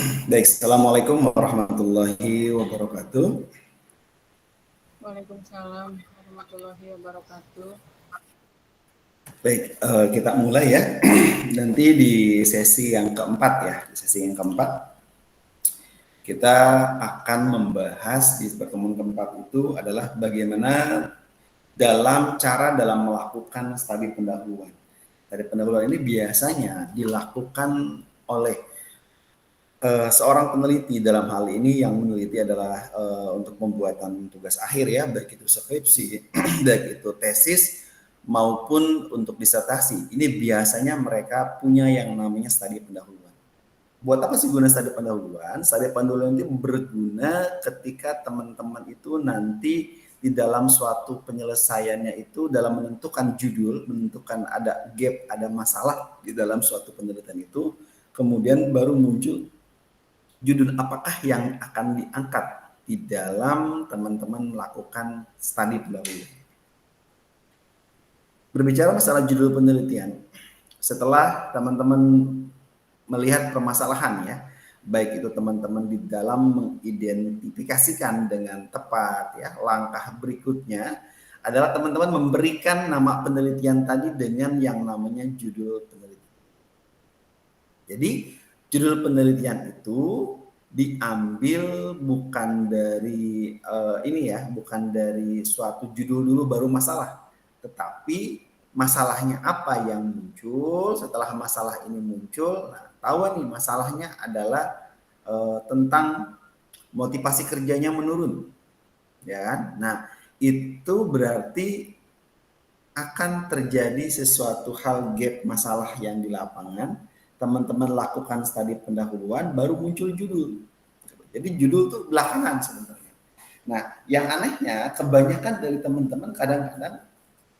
Baik, Assalamualaikum warahmatullahi wabarakatuh. Waalaikumsalam warahmatullahi wabarakatuh. Baik, kita mulai ya. Nanti di sesi yang keempat ya. Di sesi yang keempat, kita akan membahas di pertemuan keempat itu adalah bagaimana dalam melakukan studi pendahuluan. Studi pendahuluan ini biasanya dilakukan oleh seorang peneliti. Dalam hal ini yang meneliti adalah untuk pembuatan tugas akhir ya, baik itu skripsi, baik itu tesis maupun untuk disertasi. Ini biasanya mereka punya yang namanya studi pendahuluan. Buat apa sih guna studi pendahuluan? Studi pendahuluan itu berguna ketika teman-teman itu nanti di dalam suatu penyelesaiannya itu dalam menentukan judul, menentukan ada gap, ada masalah di dalam suatu penelitian itu, kemudian baru muncul judul apakah yang akan diangkat di dalam teman-teman melakukan studi pendahuluan. Berbicara masalah judul penelitian, setelah teman-teman melihat permasalahan ya, baik itu teman-teman di dalam mengidentifikasikan dengan tepat ya, langkah berikutnya adalah teman-teman memberikan nama penelitian tadi dengan yang namanya judul penelitian. Jadi judul penelitian itu diambil bukan dari bukan dari suatu judul dulu baru masalah, tetapi masalahnya apa yang muncul. Setelah masalah ini muncul, nah, tahu nih masalahnya adalah tentang motivasi kerjanya menurun, ya kan? Nah, itu berarti akan terjadi sesuatu hal gap masalah yang di lapangan. Teman-teman lakukan studi pendahuluan, baru muncul judul. Jadi judul tuh belakangan sebenarnya. Nah, yang anehnya kebanyakan dari teman-teman kadang-kadang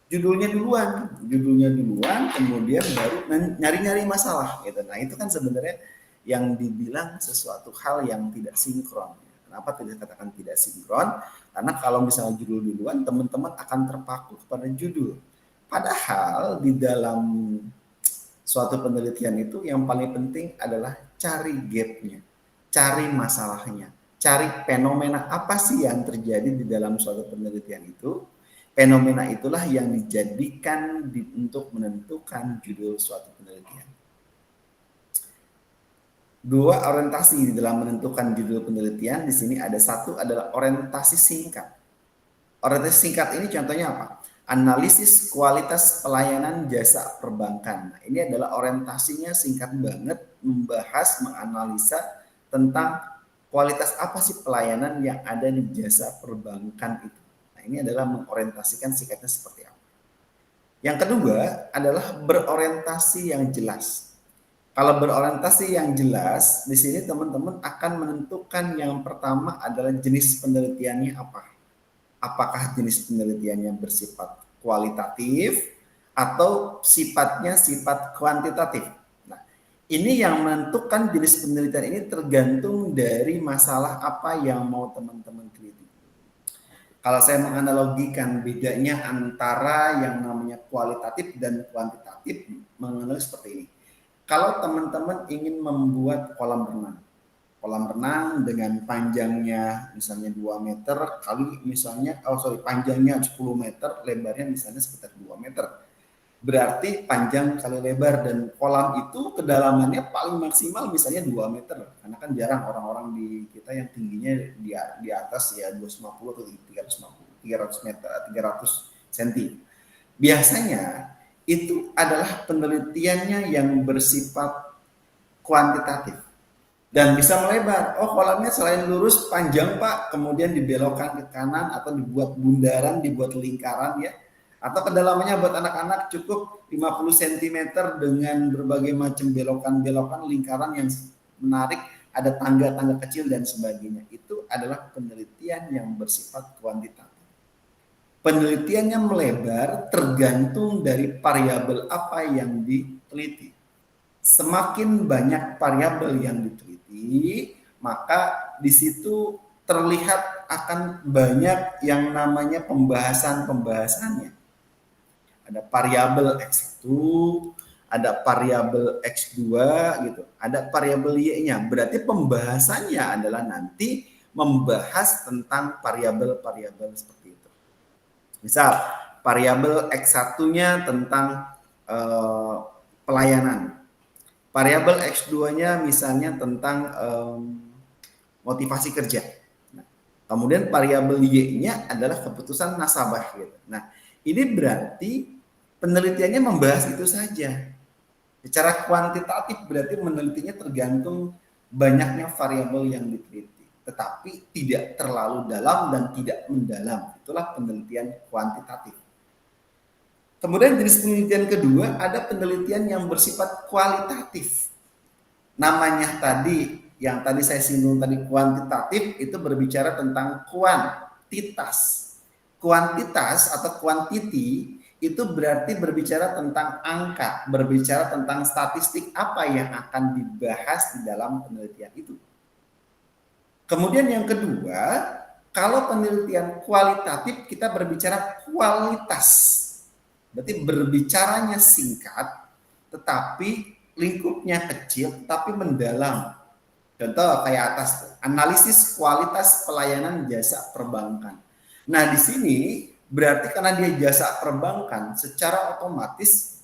judulnya duluan, kemudian baru nyari-nyari masalah gitu. Nah, itu kan sebenarnya yang dibilang sesuatu hal yang tidak sinkron. Kenapa tidak katakan tidak sinkron? Karena kalau misalnya judul duluan, teman-teman akan terpaku kepada judul. Padahal di dalam suatu penelitian itu yang paling penting adalah cari gapnya, cari masalahnya, cari fenomena apa sih yang terjadi di dalam suatu penelitian itu. Fenomena itulah yang dijadikan untuk menentukan judul suatu penelitian. Dua orientasi di dalam menentukan judul penelitian di sini ada. Satu adalah orientasi singkat. Orientasi singkat ini contohnya apa? Analisis kualitas pelayanan jasa perbankan. Nah, ini adalah orientasinya singkat banget, membahas, menganalisa tentang kualitas apa sih pelayanan yang ada di jasa perbankan itu. Nah, ini adalah mengorientasikan singkatnya seperti apa. Yang kedua adalah berorientasi yang jelas. Kalau berorientasi yang jelas, di sini teman-teman akan menentukan yang pertama adalah jenis penelitiannya apa. Apakah jenis penelitiannya bersifat kualitatif atau sifatnya sifat kuantitatif. Nah, ini yang menentukan jenis penelitian ini tergantung dari masalah apa yang mau teman-teman teliti. Kalau saya menganalogikan bedanya antara yang namanya kualitatif dan kuantitatif, mengenai seperti ini. Kalau teman-teman ingin membuat kolam renang dengan panjangnya misalnya 2 meter kali misalnya panjangnya 10 meter, lebarnya misalnya sekitar 2 meter. Berarti panjang kali lebar dan kolam itu kedalamannya paling maksimal misalnya 2 meter. Karena kan jarang orang-orang di kita yang tingginya di atas ya 250 atau 300 meter, 300 cm. Biasanya itu adalah penelitiannya yang bersifat kuantitatif dan bisa melebar. Oh, kolamnya selain lurus panjang Pak, kemudian dibelokkan ke kanan atau dibuat bundaran, dibuat lingkaran ya. Atau kedalamannya buat anak-anak cukup 50 cm dengan berbagai macam belokan-belokan lingkaran yang menarik, ada tangga-tangga kecil dan sebagainya. Itu adalah penelitian yang bersifat kuantitatif. Penelitiannya melebar tergantung dari variabel apa yang diteliti. Semakin banyak variabel yang diteliti, maka di situ terlihat akan banyak yang namanya pembahasannya. Ada variabel X1, ada variabel X2 gitu, ada variabel Y-nya. Berarti pembahasannya adalah nanti membahas tentang variabel-variabel seperti itu. Misal, variabel X1-nya tentang pelayanan. Variabel X2-nya misalnya tentang motivasi kerja. Nah, kemudian variabel Y-nya adalah keputusan nasabah gitu. Nah, ini berarti penelitiannya membahas itu saja. Secara kuantitatif berarti menelitinya tergantung banyaknya variabel yang diteliti, tetapi tidak terlalu dalam dan tidak mendalam. Itulah penelitian kuantitatif. Kemudian jenis penelitian kedua ada penelitian yang bersifat kualitatif. Namanya tadi, yang tadi saya singgung tadi kuantitatif, itu berbicara tentang kuantitas. Kuantitas atau quantity itu berarti berbicara tentang angka, berbicara tentang statistik apa yang akan dibahas di dalam penelitian itu. Kemudian yang kedua, kalau penelitian kualitatif kita berbicara kualitas. Berarti berbicaranya singkat, tetapi lingkupnya kecil, tapi mendalam. Contoh kayak atas, analisis kualitas pelayanan jasa perbankan. Nah, di sini berarti karena dia jasa perbankan, secara otomatis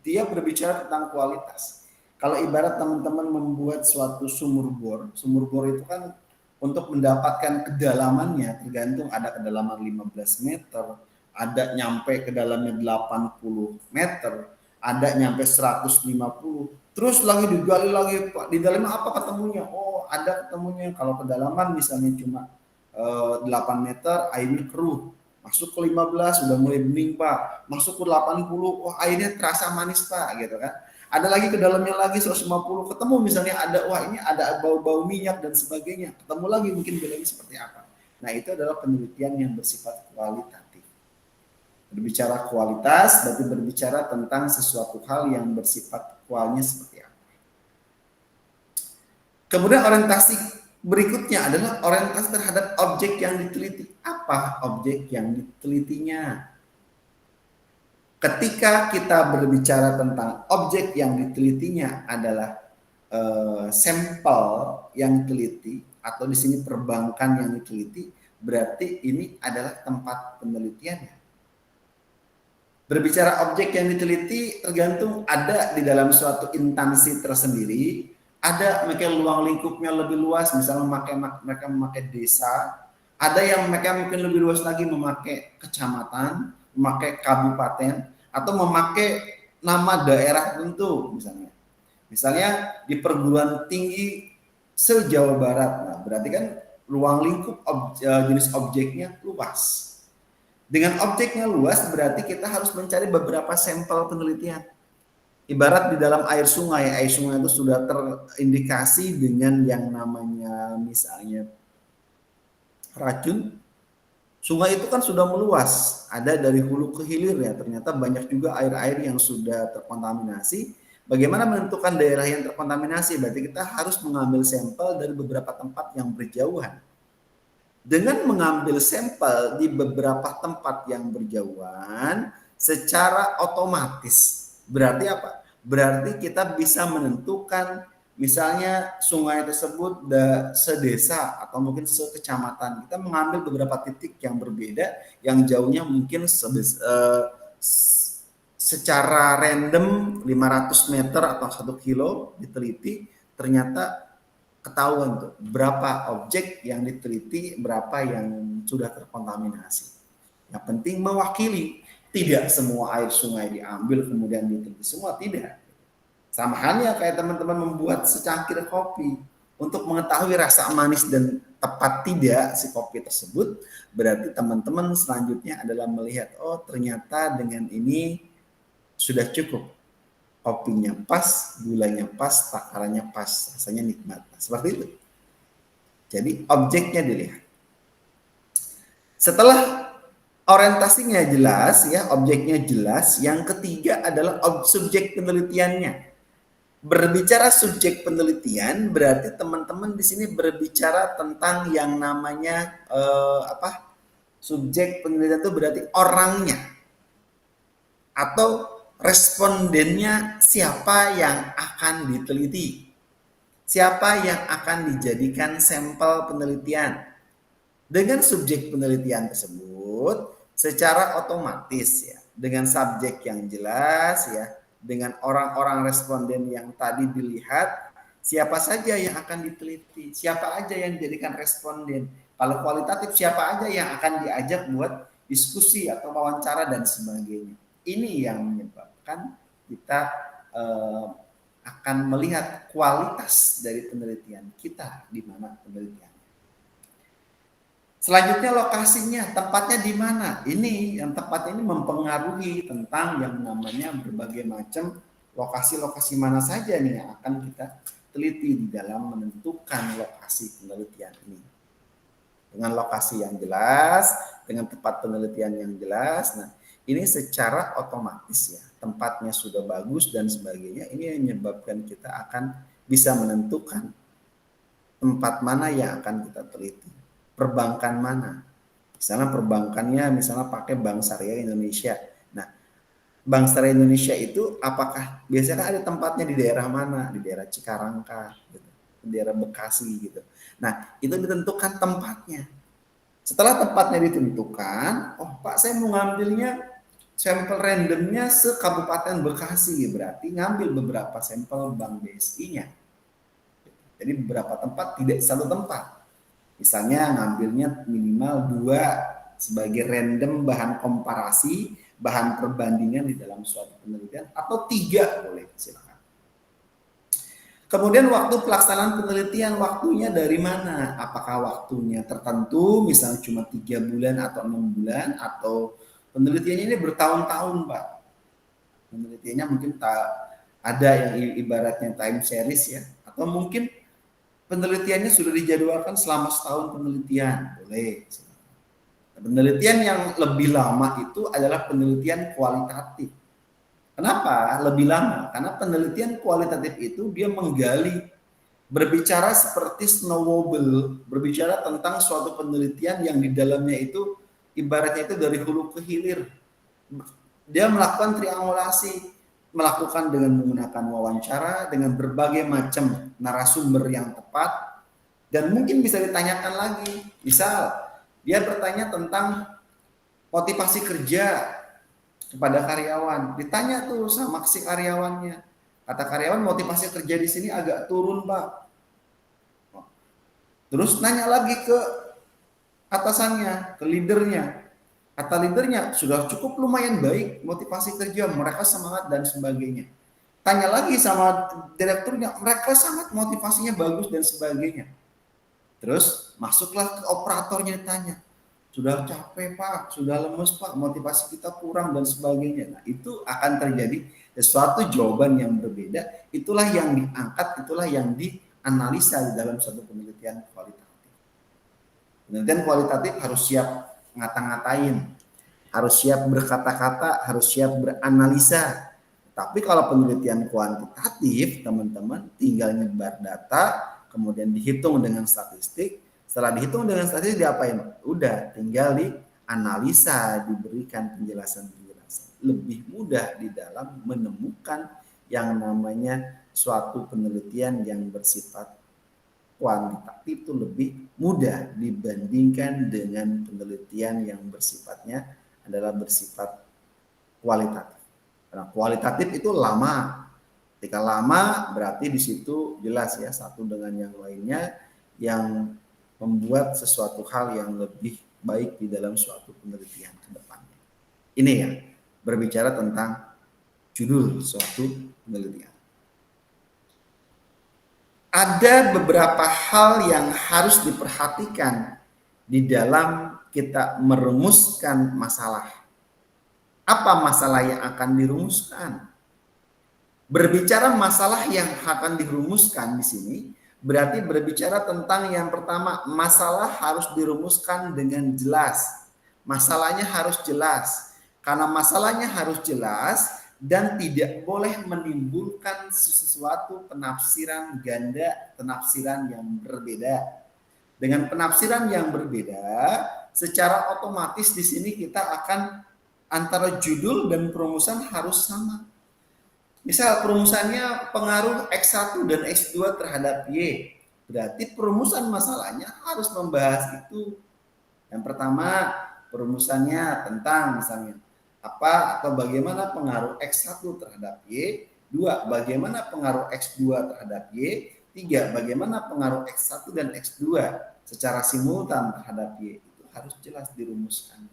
dia berbicara tentang kualitas. Kalau ibarat teman-teman membuat suatu sumur bor itu kan untuk mendapatkan kedalamannya tergantung ada kedalaman 15 meter, ada nyampe ke dalamnya 80 meter, ada nyampe 150. Terus lagi digali lagi, Pak, di dalamnya apa ketemunya? Oh, ada ketemunya kalau kedalaman misalnya cuma 8 meter, airnya keruh. Masuk ke 15 sudah mulai bening, Pak. Masuk ke 80, oh airnya terasa manis, Pak, gitu kan. Ada lagi ke dalamnya lagi 150, ketemu misalnya ada, wah ini ada bau-bau minyak dan sebagainya. Ketemu lagi mungkin bilangnya seperti apa. Nah, itu adalah penelitian yang bersifat kualitatif. Berbicara kualitas berarti berbicara tentang sesuatu hal yang bersifat kualnya seperti apa. Kemudian orientasi berikutnya adalah orientasi terhadap objek yang diteliti. Apa objek yang ditelitinya? Ketika kita berbicara tentang objek yang ditelitinya adalah sampel yang diteliti atau di sini perbankan yang diteliti, berarti ini adalah tempat penelitiannya. Berbicara objek yang diteliti tergantung ada di dalam suatu instansi tersendiri, ada mereka ruang lingkupnya lebih luas, misalnya mereka memakai desa, ada yang mereka mungkin lebih luas lagi memakai kecamatan, memakai kabupaten, atau memakai nama daerah tertentu misalnya. Misalnya di perguruan tinggi se-Jawa Barat, nah berarti kan ruang lingkup jenis objeknya luas. Dengan objeknya luas berarti kita harus mencari beberapa sampel penelitian. Ibarat di dalam air sungai itu sudah terindikasi dengan yang namanya misalnya racun. Sungai itu kan sudah meluas, ada dari hulu ke hilir ya. Ternyata banyak juga air-air yang sudah terkontaminasi. Bagaimana menentukan daerah yang terkontaminasi? Berarti kita harus mengambil sampel dari beberapa tempat yang berjauhan. Dengan mengambil sampel di beberapa tempat yang berjauhan, secara otomatis berarti apa? Berarti kita bisa menentukan misalnya sungai tersebut sedesa atau mungkin sekecamatan. Kita mengambil beberapa titik yang berbeda, yang jauhnya mungkin secara random 500 meter atau 1 kilo diteliti, ternyata ketahuan tuh berapa objek yang diteliti, berapa yang sudah terkontaminasi. Yang penting mewakili, tidak semua air sungai diambil kemudian diteliti semua, tidak. Sama halnya kayak teman-teman membuat secangkir kopi, untuk mengetahui rasa manis dan tepat tidak si kopi tersebut, berarti teman-teman selanjutnya adalah melihat, oh ternyata dengan ini sudah cukup. Kopinya pas, gulanya pas, takarannya pas, rasanya nikmat. Seperti itu. Jadi objeknya dilihat. Setelah orientasinya jelas, ya objeknya jelas, yang ketiga adalah subjek penelitiannya. Berbicara subjek penelitian berarti teman-teman di sini berbicara tentang yang namanya subjek penelitian itu berarti orangnya atau respondennya siapa yang akan diteliti, siapa yang akan dijadikan sampel penelitian. Dengan subjek penelitian tersebut secara otomatis ya, dengan subjek yang jelas ya, dengan orang-orang responden yang tadi dilihat, siapa saja yang akan diteliti, siapa aja yang dijadikan responden. Kalau kualitatif siapa aja yang akan diajak buat diskusi atau wawancara dan sebagainya. Ini yang menyebabkan kita akan melihat kualitas dari penelitian kita di mana penelitian. Selanjutnya lokasinya, tempatnya di mana? Ini yang tempat ini mempengaruhi tentang yang namanya berbagai macam lokasi-lokasi mana saja nih yang akan kita teliti di dalam menentukan lokasi penelitian ini. Dengan lokasi yang jelas, dengan tempat penelitian yang jelas, nah ini secara otomatis ya, tempatnya sudah bagus dan sebagainya, ini yang menyebabkan kita akan bisa menentukan tempat mana yang akan kita teliti. Perbankan mana? Misalnya perbankannya misalnya pakai Bank Syariah Indonesia. Nah, Bank Syariah Indonesia itu apakah biasanya ada tempatnya di daerah mana? Di daerah Cikarangkah, gitu. Di daerah Bekasi gitu. Nah, itu ditentukan tempatnya. Setelah tempatnya ditentukan, oh Pak saya mau ngambilnya sampel randomnya se-Kabupaten Bekasi, berarti ngambil beberapa sampel Bank BSI-nya. Jadi beberapa tempat, tidak satu tempat. Misalnya ngambilnya minimal 2 sebagai random bahan komparasi, bahan perbandingan di dalam suatu penelitian, atau 3 boleh, silakan. Kemudian waktu pelaksanaan penelitian, waktunya dari mana? Apakah waktunya tertentu, misalnya cuma 3 bulan atau 6 bulan, atau penelitiannya ini bertahun-tahun, Pak. Penelitiannya mungkin ada yang ibaratnya time series ya, atau mungkin penelitiannya sudah dijadwalkan selama setahun penelitian, boleh. Penelitian yang lebih lama itu adalah penelitian kualitatif. Kenapa lebih lama? Karena penelitian kualitatif itu dia menggali, berbicara seperti snowball, berbicara tentang suatu penelitian yang di dalamnya itu ibaratnya itu dari hulu ke hilir. Dia melakukan triangulasi, melakukan dengan menggunakan wawancara dengan berbagai macam narasumber yang tepat, dan mungkin bisa ditanyakan lagi. Misal dia bertanya tentang motivasi kerja kepada karyawan, ditanya tuh sama si karyawannya, kata karyawan motivasi kerja di sini agak turun Pak. Terus nanya lagi ke atasannya, ke leadernya, kata leadernya sudah cukup lumayan baik motivasi kerja, mereka semangat dan sebagainya. Tanya lagi sama direkturnya, mereka sangat motivasinya bagus dan sebagainya. Terus masuklah ke operatornya, tanya, sudah capek Pak, sudah lemes Pak, motivasi kita kurang dan sebagainya. Nah itu akan terjadi sesuatu jawaban yang berbeda, itulah yang diangkat, itulah yang dianalisa di dalam suatu penelitian kualitatif. Penelitian kualitatif harus siap ngata-ngatain, harus siap berkata-kata, harus siap beranalisa. Tapi kalau penelitian kuantitatif, teman-teman tinggal nyebar data, kemudian dihitung dengan statistik. Setelah dihitung dengan statistik diapain? Udah, tinggal dianalisa, diberikan penjelasan-penjelasan. Lebih mudah di dalam menemukan yang namanya suatu penelitian yang bersifat kuantitatif itu lebih mudah dibandingkan dengan penelitian yang bersifatnya adalah bersifat kualitatif. Karena kualitatif itu lama. Ketika lama berarti di situ jelas ya satu dengan yang lainnya yang membuat sesuatu hal yang lebih baik di dalam suatu penelitian ke depannya. Ini ya, berbicara tentang judul suatu penelitian. Ada beberapa hal yang harus diperhatikan di dalam kita merumuskan masalah. Apa masalah yang akan dirumuskan? Berbicara masalah yang akan dirumuskan di sini berarti berbicara tentang yang pertama, masalah harus dirumuskan dengan jelas. Masalahnya harus jelas. Karena masalahnya harus jelas dan tidak boleh menimbulkan sesuatu penafsiran ganda, penafsiran yang berbeda. Dengan penafsiran yang berbeda, secara otomatis di sini kita akan antara judul dan perumusan harus sama. Misal perumusannya pengaruh X1 dan X2 terhadap Y. Berarti perumusan masalahnya harus membahas itu. Yang pertama, perumusannya tentang misalnya apa atau bagaimana pengaruh X1 terhadap Y. Dua, bagaimana pengaruh X2 terhadap Y. Tiga, bagaimana pengaruh X1 dan X2 secara simultan terhadap Y. Itu harus jelas dirumuskan.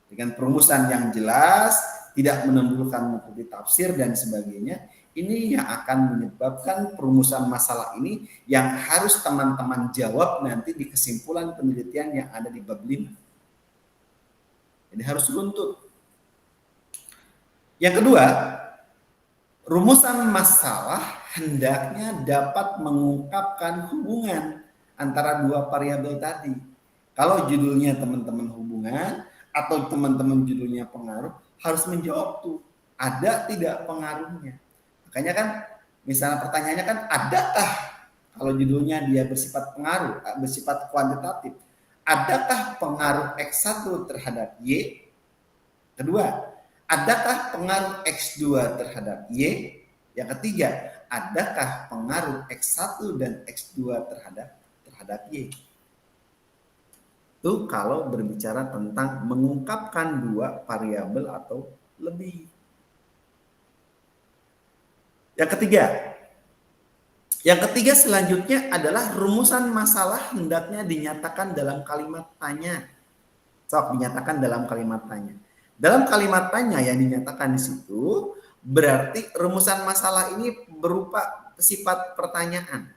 Dengan perumusan yang jelas, tidak menimbulkan multi tafsir dan sebagainya, ini yang akan menyebabkan perumusan masalah ini yang harus teman-teman jawab nanti di kesimpulan penelitian yang ada di bab 5. Jadi harus runtut. Yang kedua, rumusan masalah hendaknya dapat mengungkapkan hubungan antara dua variabel tadi. Kalau judulnya teman-teman hubungan atau teman-teman judulnya pengaruh, harus menjawab tuh, ada tidak pengaruhnya. Makanya kan misalnya pertanyaannya kan adakah, kalau judulnya dia bersifat pengaruh, bersifat kuantitatif, adakah pengaruh X1 terhadap Y? Kedua, adakah pengaruh X2 terhadap Y? Yang ketiga, adakah pengaruh X1 dan X2 terhadap Y? Itu kalau berbicara tentang mengungkapkan dua variabel atau lebih. Yang ketiga selanjutnya adalah rumusan masalah hendaknya dinyatakan dalam kalimat tanya. Dinyatakan dalam kalimat tanya. Dalam kalimat tanya yang dinyatakan di situ berarti rumusan masalah ini berupa sifat pertanyaan.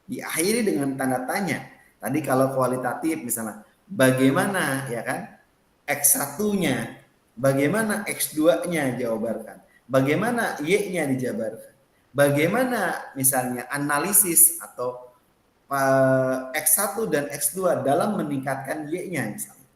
Diakhiri dengan tanda tanya. Tadi kalau kualitatif misalnya bagaimana ya kan X1-nya, bagaimana X2-nya jawabarkan, bagaimana Y-nya dijabarkan, bagaimana misalnya analisis atau X1 dan X2 dalam meningkatkan Y-nya misalnya.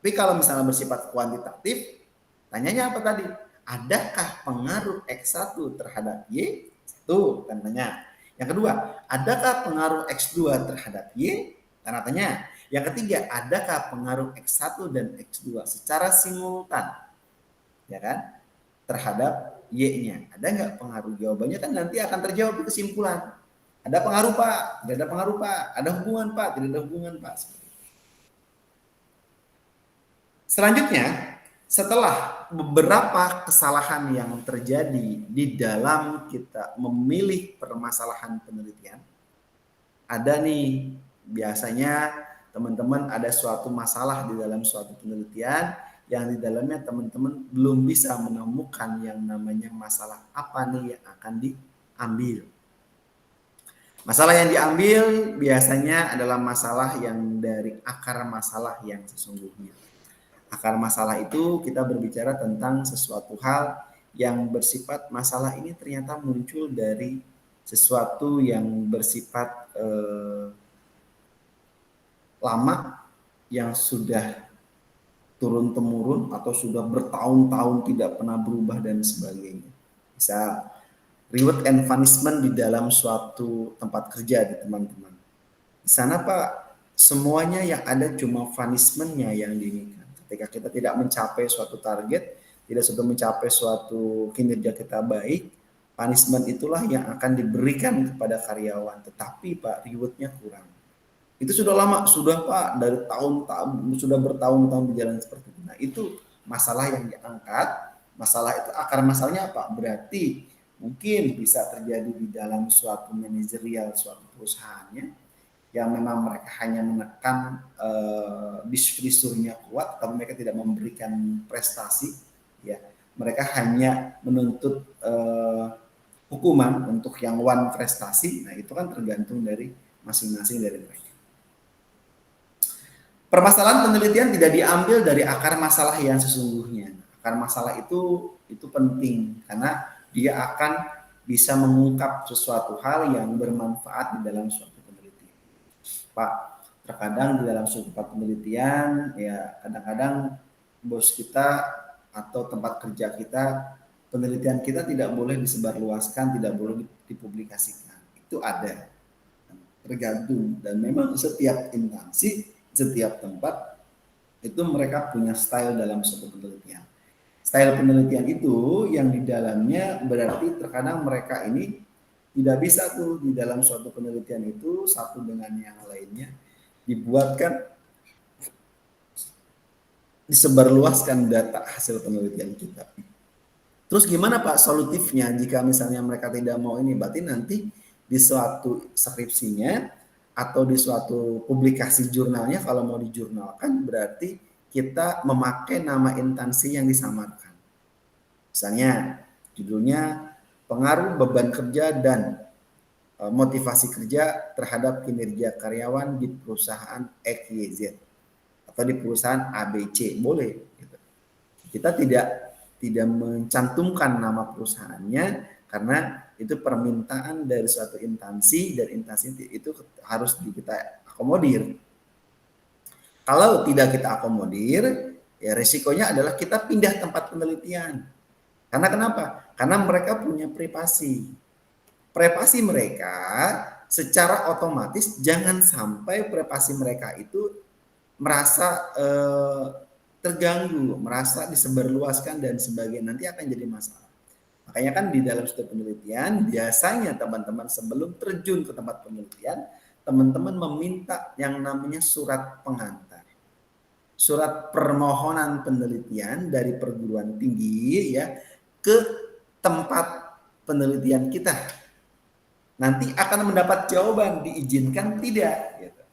Tapi kalau misalnya bersifat kuantitatif, tanyanya apa tadi? Adakah pengaruh X1 terhadap Y? Satu, tandanya. Yang kedua, adakah pengaruh X2 terhadap Y? Tanda tanya. Yang ketiga, adakah pengaruh X1 dan X2 secara simultan? Ya kan? Terhadap Y-nya. Ada nggak pengaruh? Jawabannya kan nanti akan terjawab di kesimpulan. Ada pengaruh Pak, tidak ada pengaruh Pak, ada hubungan Pak, tidak ada hubungan Pak. Selanjutnya, setelah beberapa kesalahan yang terjadi di dalam kita memilih permasalahan penelitian, ada nih biasanya teman-teman ada suatu masalah di dalam suatu penelitian yang di dalamnya teman-teman belum bisa menemukan yang namanya masalah apa nih yang akan diambil. Masalah yang diambil biasanya adalah masalah yang dari akar masalah yang sesungguhnya. Akar masalah itu kita berbicara tentang sesuatu hal yang bersifat masalah ini ternyata muncul dari sesuatu yang bersifat lama yang sudah turun-temurun atau sudah bertahun-tahun tidak pernah berubah dan sebagainya. Bisa reward and punishment di dalam suatu tempat kerja di teman-teman. Di sana Pak, semuanya yang ada cuma punishment-nya yang diinginkan. Ketika kita tidak mencapai suatu target, tidak sudah mencapai suatu kinerja kita baik, punishment itulah yang akan diberikan kepada karyawan. Tetapi Pak, reward-nya kurang. Itu sudah lama, sudah Pak, dari tahun-tahun, sudah bertahun-tahun berjalan seperti itu. Nah, itu masalah yang diangkat. Masalah itu, akar masalahnya apa? Berarti mungkin bisa terjadi di dalam suatu manajerial, suatu perusahaannya, yang memang mereka hanya menekan disfrisurnya kuat, tapi mereka tidak memberikan prestasi, ya mereka hanya menuntut hukuman untuk yang one prestasi. Nah itu kan tergantung dari masing-masing dari mereka. Permasalahan penelitian tidak diambil dari akar masalah yang sesungguhnya. Akar masalah itu penting karena dia akan bisa mengungkap sesuatu hal yang bermanfaat di dalam suatu penelitian. Pak, terkadang di dalam suatu penelitian ya kadang-kadang bos kita atau tempat kerja kita, penelitian kita tidak boleh disebarluaskan, tidak boleh dipublikasikan. Itu ada, tergantung, dan memang setiap instansi, setiap tempat itu mereka punya style dalam suatu penelitian. Style penelitian itu yang di dalamnya berarti terkadang mereka ini tidak bisa tuh di dalam suatu penelitian itu satu dengan yang lainnya dibuatkan, disebarluaskan data hasil penelitian kita. Terus gimana Pak solutifnya jika misalnya mereka tidak mau ini? Berarti nanti di suatu skripsinya atau di suatu publikasi jurnalnya, kalau mau dijurnalkan berarti kita memakai nama instansi yang disamarkan. Misalnya judulnya pengaruh beban kerja dan motivasi kerja terhadap kinerja karyawan di perusahaan XYZ atau di perusahaan ABC, boleh. Gitu. Kita tidak mencantumkan nama perusahaannya karena itu permintaan dari suatu instansi dan instansi itu harus kita akomodir. Kalau tidak kita akomodir, ya resikonya adalah kita pindah tempat penelitian. Karena kenapa? Karena mereka punya privasi. Privasi mereka secara otomatis jangan sampai privasi mereka itu merasa terganggu, merasa disebarluaskan dan sebagainya, nanti akan jadi masalah. Makanya kan di dalam studi penelitian biasanya teman-teman sebelum terjun ke tempat penelitian, teman-teman meminta yang namanya surat pengantar. Surat permohonan penelitian dari perguruan tinggi ya ke tempat penelitian kita. Nanti akan mendapat jawaban diizinkan tidak gitu.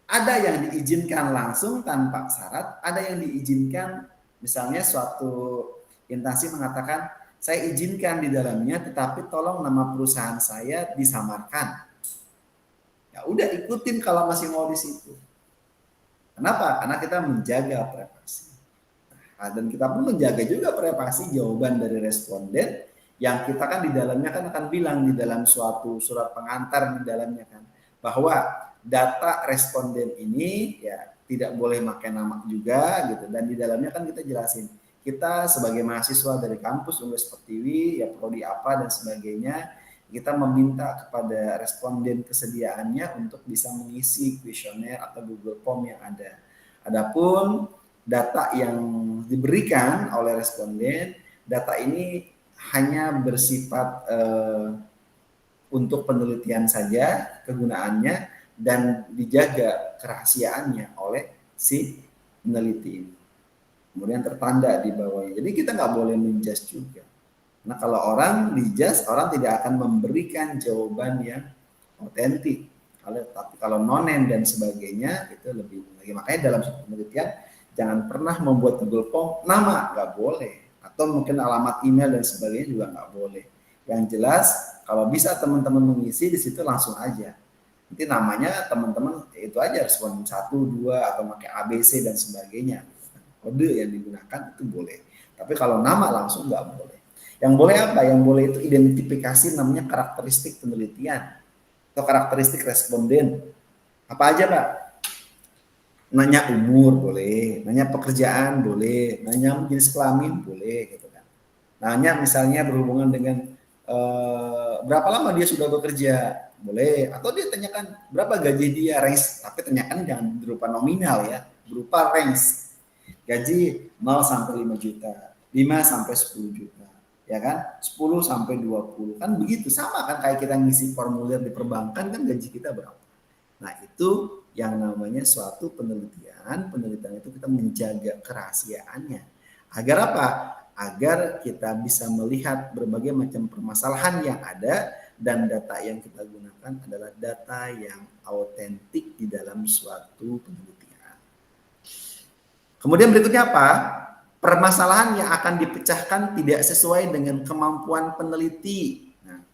Ada yang diizinkan langsung tanpa syarat, ada yang diizinkan misalnya suatu instansi mengatakan saya izinkan di dalamnya tetapi tolong nama perusahaan saya disamarkan. Ya udah ikutin kalau masih mau di situ. Kenapa? Karena kita menjaga privasi. Nah, dan kita pun menjaga juga privasi jawaban dari responden yang kita kan di dalamnya kan akan bilang di dalam suatu surat pengantar di dalamnya kan bahwa data responden ini ya tidak boleh pakai nama juga gitu, dan di dalamnya kan kita jelasin kita sebagai mahasiswa dari kampus Universitas Pertiwi ya prodi apa dan sebagainya, kita meminta kepada responden kesediaannya untuk bisa mengisi kuesioner atau Google Form yang ada. Adapun data yang diberikan oleh responden, data ini hanya bersifat untuk penelitian saja kegunaannya dan dijaga kerahasiaannya oleh si peneliti ini. Kemudian tertanda di bawahnya. Jadi kita nggak boleh menjudge juga. Nah kalau orang dijudge, orang tidak akan memberikan jawaban yang otentik. Tapi kalau nonen dan sebagainya itu lebih lagi. Makanya dalam suatu penelitian jangan pernah membuat Google Form nama, nggak boleh. Atau mungkin alamat email dan sebagainya juga nggak boleh. Yang jelas kalau bisa teman-teman mengisi di situ langsung aja. Nanti namanya teman-teman itu aja respon 1, 2 atau pakai ABC dan sebagainya. Kode yang digunakan itu boleh. Tapi kalau nama langsung nggak boleh. Yang boleh apa? Yang boleh itu identifikasi namanya karakteristik penelitian atau karakteristik responden. Apa aja Pak? Nanya umur boleh, nanya pekerjaan boleh, nanya jenis kelamin boleh gitu kan. Nanya misalnya berhubungan dengan berapa lama dia sudah bekerja boleh, atau dia tanyakan berapa gaji dia, range, tapi tanyakan jangan berupa nominal ya, berupa range gaji 0 sampai 5 juta, 5 sampai 10 juta, ya kan, 10 sampai 20 kan begitu, sama kan kayak kita ngisi formulir di perbankan kan gaji kita berapa. Nah itu yang namanya suatu penelitian itu kita menjaga kerahasiaannya agar apa? Agar kita bisa melihat berbagai macam permasalahan yang ada dan data yang kita gunakan adalah data yang autentik di dalam suatu penelitian. Kemudian berikutnya apa? Permasalahan yang akan dipecahkan tidak sesuai dengan kemampuan peneliti. Nah,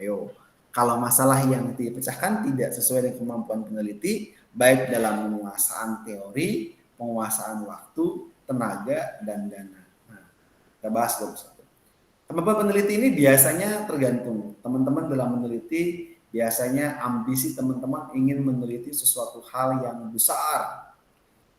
ayo, kalau masalah yang dipecahkan tidak sesuai dengan kemampuan peneliti, baik dalam penguasaan teori, penguasaan waktu, tenaga, dan dana. Nah, kita bahas satu-satu. Kemampuan peneliti ini biasanya tergantung. Teman-teman dalam meneliti, biasanya ambisi teman-teman ingin meneliti sesuatu hal yang besar.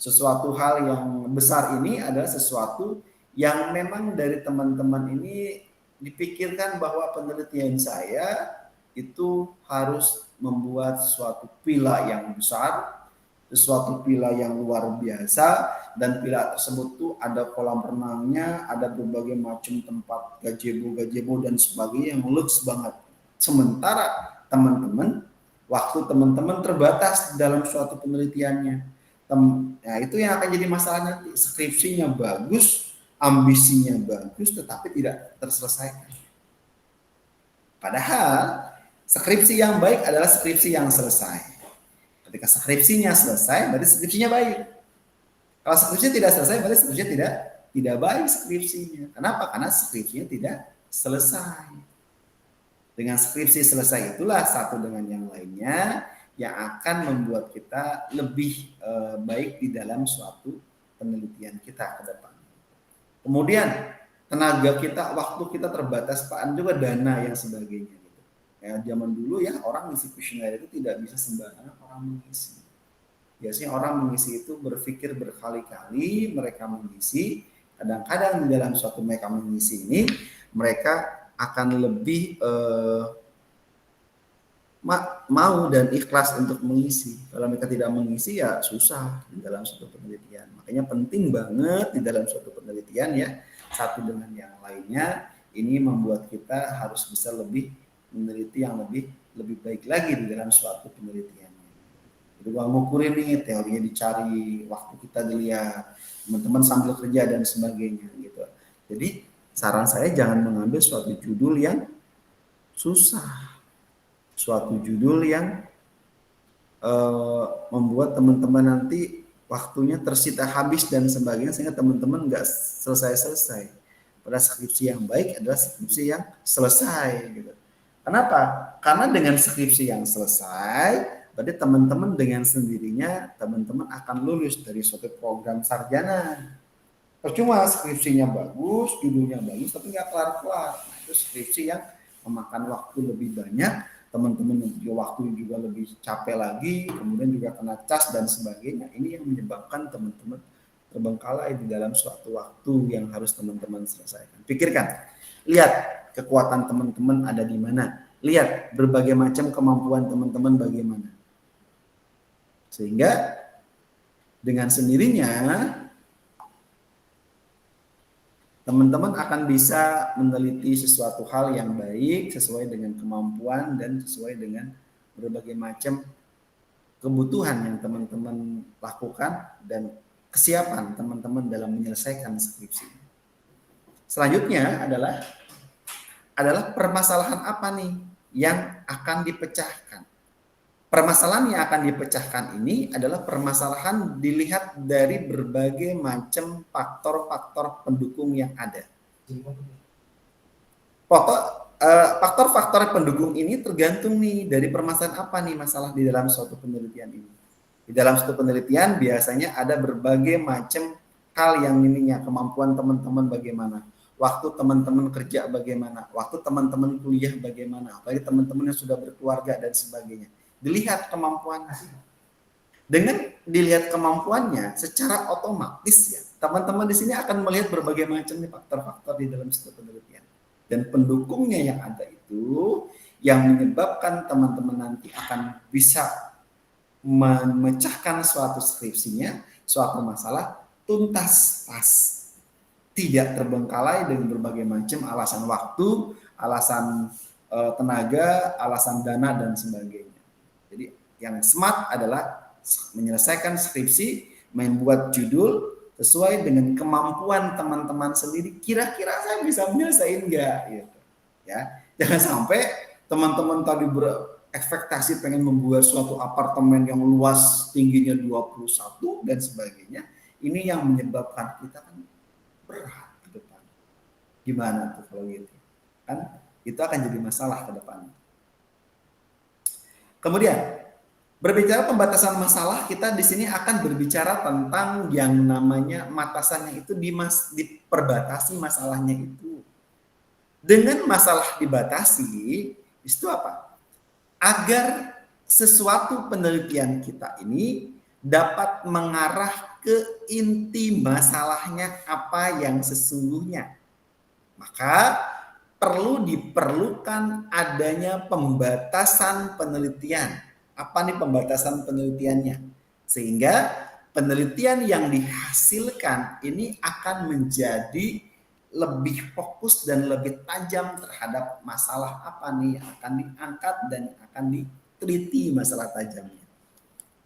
Sesuatu hal yang besar ini adalah sesuatu yang memang dari teman-teman ini dipikirkan bahwa penelitian saya itu harus membuat suatu villa yang besar, sesuatu villa yang luar biasa, dan villa tersebut tuh ada kolam renangnya, ada berbagai macam tempat gazebo dan sebagainya yang luks banget. Sementara teman-teman, waktu teman-teman terbatas dalam suatu penelitiannya. Nah, itu yang akan jadi masalah nanti. Skripsinya bagus, ambisinya bagus, tetapi tidak terselesaikan. Padahal skripsi yang baik adalah skripsi yang selesai. Ketika skripsinya selesai, berarti skripsinya baik. Kalau skripsinya tidak selesai, berarti skripsinya tidak baik skripsinya. Kenapa? Karena skripsinya tidak selesai. Dengan skripsi selesai itulah satu dengan yang lainnya yang akan membuat kita lebih baik di dalam suatu penelitian kita ke depan. Kemudian tenaga kita, waktu kita terbatas, Pak, juga dana yang sebagainya. Ya, zaman dulu ya orang ngisi kuesioner itu tidak bisa sembarangan orang mengisi. Biasanya orang mengisi itu berpikir berkali-kali mereka mengisi. Kadang-kadang di dalam suatu mereka mengisi ini mereka akan lebih mau dan ikhlas untuk mengisi. Kalau mereka tidak mengisi ya susah di dalam suatu penelitian. Makanya penting banget di dalam suatu penelitian ya satu dengan yang lainnya. Ini membuat kita harus bisa lebih meneliti yang lebih baik lagi di dalam suatu penelitian. Jadi gua ngukurin nih teorinya dicari, waktu kita dilihat, teman-teman sambil kerja dan sebagainya gitu. Jadi saran saya jangan mengambil suatu judul yang susah, suatu judul yang membuat teman-teman nanti waktunya tersita habis dan sebagainya sehingga teman-teman nggak selesai-selesai. Pada skripsi yang baik adalah skripsi yang selesai gitu. Kenapa? Karena dengan skripsi yang selesai, berarti teman-teman dengan sendirinya, teman-teman akan lulus dari suatu program sarjana. Percuma skripsinya bagus, judulnya bagus, tapi nggak kelar-kelar. Nah, itu skripsi yang memakan waktu lebih banyak, teman-teman juga waktu juga lebih capek lagi, kemudian juga kena cas dan sebagainya. Ini yang menyebabkan teman-teman terbengkalai di dalam suatu waktu yang harus teman-teman selesaikan. Pikirkan, lihat kekuatan teman-teman ada di mana. Lihat berbagai macam kemampuan teman-teman bagaimana. Sehingga dengan sendirinya teman-teman akan bisa meneliti sesuatu hal yang baik sesuai dengan kemampuan dan sesuai dengan berbagai macam kebutuhan yang teman-teman lakukan dan kesiapan teman-teman dalam menyelesaikan skripsi. Selanjutnya adalah permasalahan apa nih yang akan dipecahkan. Permasalahan yang akan dipecahkan ini adalah permasalahan dilihat dari berbagai macam faktor-faktor pendukung yang ada. Faktor-faktor pendukung ini tergantung nih dari permasalahan apa nih masalah di dalam suatu penelitian ini. Di dalam suatu penelitian biasanya ada berbagai macam hal yang ininya, kemampuan teman-teman bagaimana. Waktu teman-teman kerja bagaimana, waktu teman-teman kuliah bagaimana, apalagi teman-teman yang sudah berkeluarga dan sebagainya. Dilihat kemampuannya. Dengan dilihat kemampuannya, secara otomatis ya, teman-teman di sini akan melihat berbagai macam faktor-faktor di dalam suatu penelitian. Dan pendukungnya yang ada itu, yang menyebabkan teman-teman nanti akan bisa memecahkan suatu skripsinya, suatu masalah, tuntas pas. Tidak terbengkalai dengan berbagai macam alasan waktu, alasan tenaga, alasan dana dan sebagainya. Jadi yang smart adalah menyelesaikan skripsi, membuat judul sesuai dengan kemampuan teman-teman sendiri. Kira-kira saya bisa menyelesaikan enggak? Gitu. Ya, jangan sampai teman-teman tadi berekspektasi pengen membuat suatu apartemen yang luas tingginya 21 dan sebagainya. Ini yang menyebabkan kita kan berat ke depan. Gimana tuh kalau gitu? Kan itu akan jadi masalah ke depan. Kemudian berbicara pembatasan masalah, kita di sini akan berbicara tentang yang namanya batasannya itu diperbatasi masalahnya itu. Dengan masalah dibatasi, itu apa? Agar sesuatu penelitian kita ini dapat mengarah ke inti masalahnya apa yang sesungguhnya. Maka diperlukan adanya pembatasan penelitian. Apa nih pembatasan penelitiannya? Sehingga penelitian yang dihasilkan ini akan menjadi lebih fokus dan lebih tajam terhadap masalah apa nih yang akan diangkat dan akan diteliti masalah tajamnya.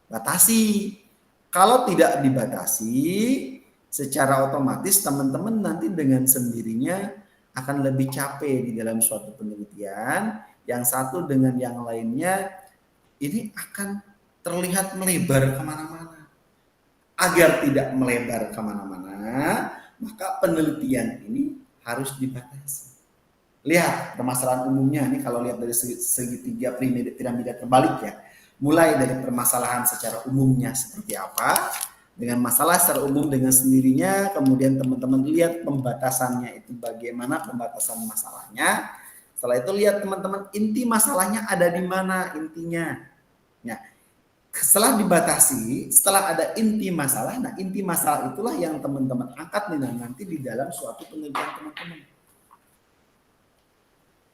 Batasi. Kalau tidak dibatasi, secara otomatis teman-teman nanti dengan sendirinya akan lebih capek di dalam suatu penelitian. Yang satu dengan yang lainnya ini akan terlihat melebar kemana-mana. Agar tidak melebar kemana-mana, maka penelitian ini harus dibatasi. Lihat permasalahan umumnya ini kalau lihat dari segitiga piramida terbalik ya. Mulai dari permasalahan secara umumnya seperti apa, dengan masalah secara umum dengan sendirinya, kemudian teman-teman lihat pembatasannya itu bagaimana pembatasan masalahnya. Setelah itu lihat teman-teman inti masalahnya ada di mana intinya. Nah, setelah dibatasi, setelah ada inti masalah, nah inti masalah itulah yang teman-teman angkat nih nanti di dalam suatu penelitian teman-teman.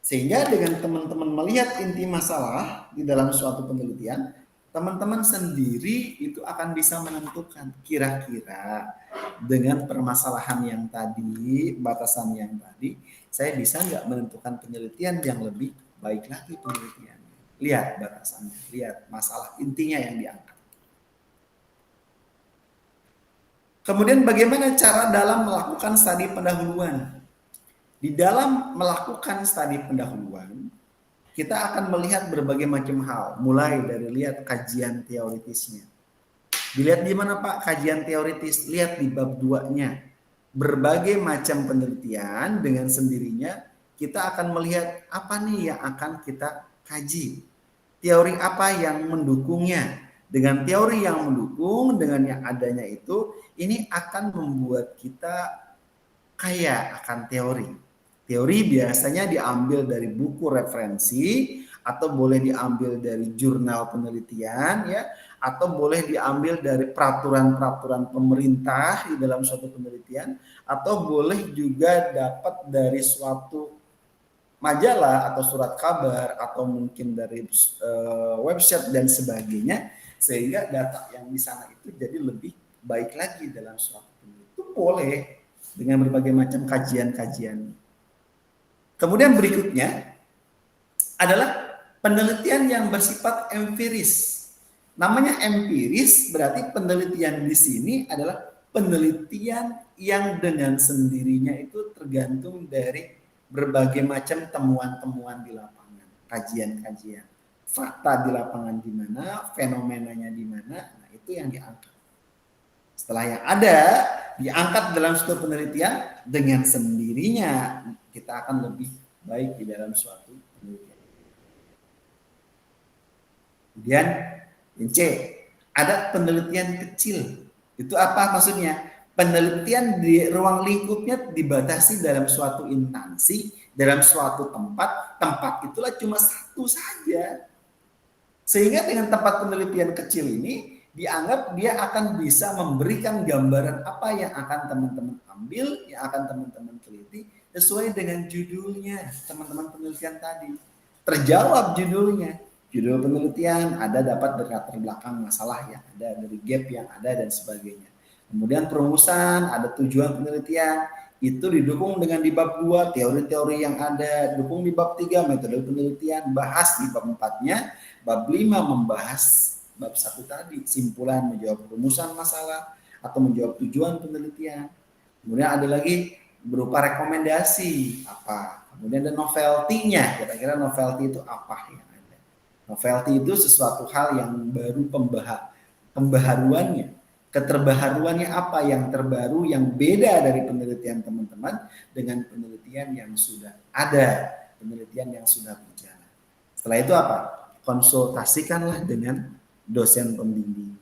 Sehingga dengan teman-teman melihat inti masalah di dalam suatu penelitian, teman-teman sendiri itu akan bisa menentukan kira-kira dengan permasalahan yang tadi, batasan yang tadi, saya bisa nggak menentukan penelitian yang lebih baik lagi penelitian. Lihat batasannya, lihat masalah intinya yang diangkat. Kemudian bagaimana cara dalam melakukan studi pendahuluan? Di dalam melakukan studi pendahuluan, kita akan melihat berbagai macam hal, mulai dari lihat kajian teoritisnya. Dilihat di mana Pak kajian teoritis? Lihat di bab 2-nya. Berbagai macam penelitian dengan sendirinya kita akan melihat apa nih yang akan kita kaji. Teori apa yang mendukungnya? Dengan teori yang mendukung, dengan yang adanya itu, ini akan membuat kita kaya akan teori. Teori biasanya diambil dari buku referensi, atau boleh diambil dari jurnal penelitian, ya, atau boleh diambil dari peraturan-peraturan pemerintah di dalam suatu penelitian, atau boleh juga dapat dari suatu majalah atau surat kabar atau mungkin dari website dan sebagainya, sehingga data yang di sana itu jadi lebih baik lagi dalam suatu penelitian. Itu boleh dengan berbagai macam kajian-kajian. Kemudian berikutnya adalah penelitian yang bersifat empiris. Namanya empiris berarti penelitian di sini adalah penelitian yang dengan sendirinya itu tergantung dari berbagai macam temuan-temuan di lapangan, kajian-kajian, fakta di lapangan di mana, fenomenanya di mana, nah itu yang diangkat. Setelah yang ada diangkat dalam suatu penelitian, dengan sendirinya kita akan lebih baik di dalam suatu penelitian. Kemudian yang C, ada penelitian kecil. Itu apa maksudnya? Penelitian di ruang lingkupnya dibatasi dalam suatu instansi, dalam suatu tempat. Tempat itulah cuma satu saja. Sehingga dengan tempat penelitian kecil ini dianggap dia akan bisa memberikan gambaran apa yang akan teman-teman ambil, yang akan teman-teman teliti sesuai dengan judulnya teman-teman penelitian tadi. Terjawab judulnya. Judul penelitian ada dapat berlatar belakang masalah yang ada, dari gap yang ada dan sebagainya. Kemudian perumusan, ada tujuan penelitian, itu didukung dengan di bab 2 teori-teori yang ada, dukung di bab 3 metode penelitian, bahas di bab 4-nya, bab 5 membahas bab 1 tadi, simpulan menjawab perumusan masalah atau menjawab tujuan penelitian. Kemudian ada lagi berupa rekomendasi apa, kemudian ada novelty-nya, kira-kira novelty itu apa yang ada. Novelty itu sesuatu hal yang baru, pembaharuannya. Keterbaharuannya apa yang terbaru, yang beda dari penelitian teman-teman dengan penelitian yang sudah ada, penelitian yang sudah berjalan. Setelah itu apa? Konsultasikanlah dengan dosen pembimbing.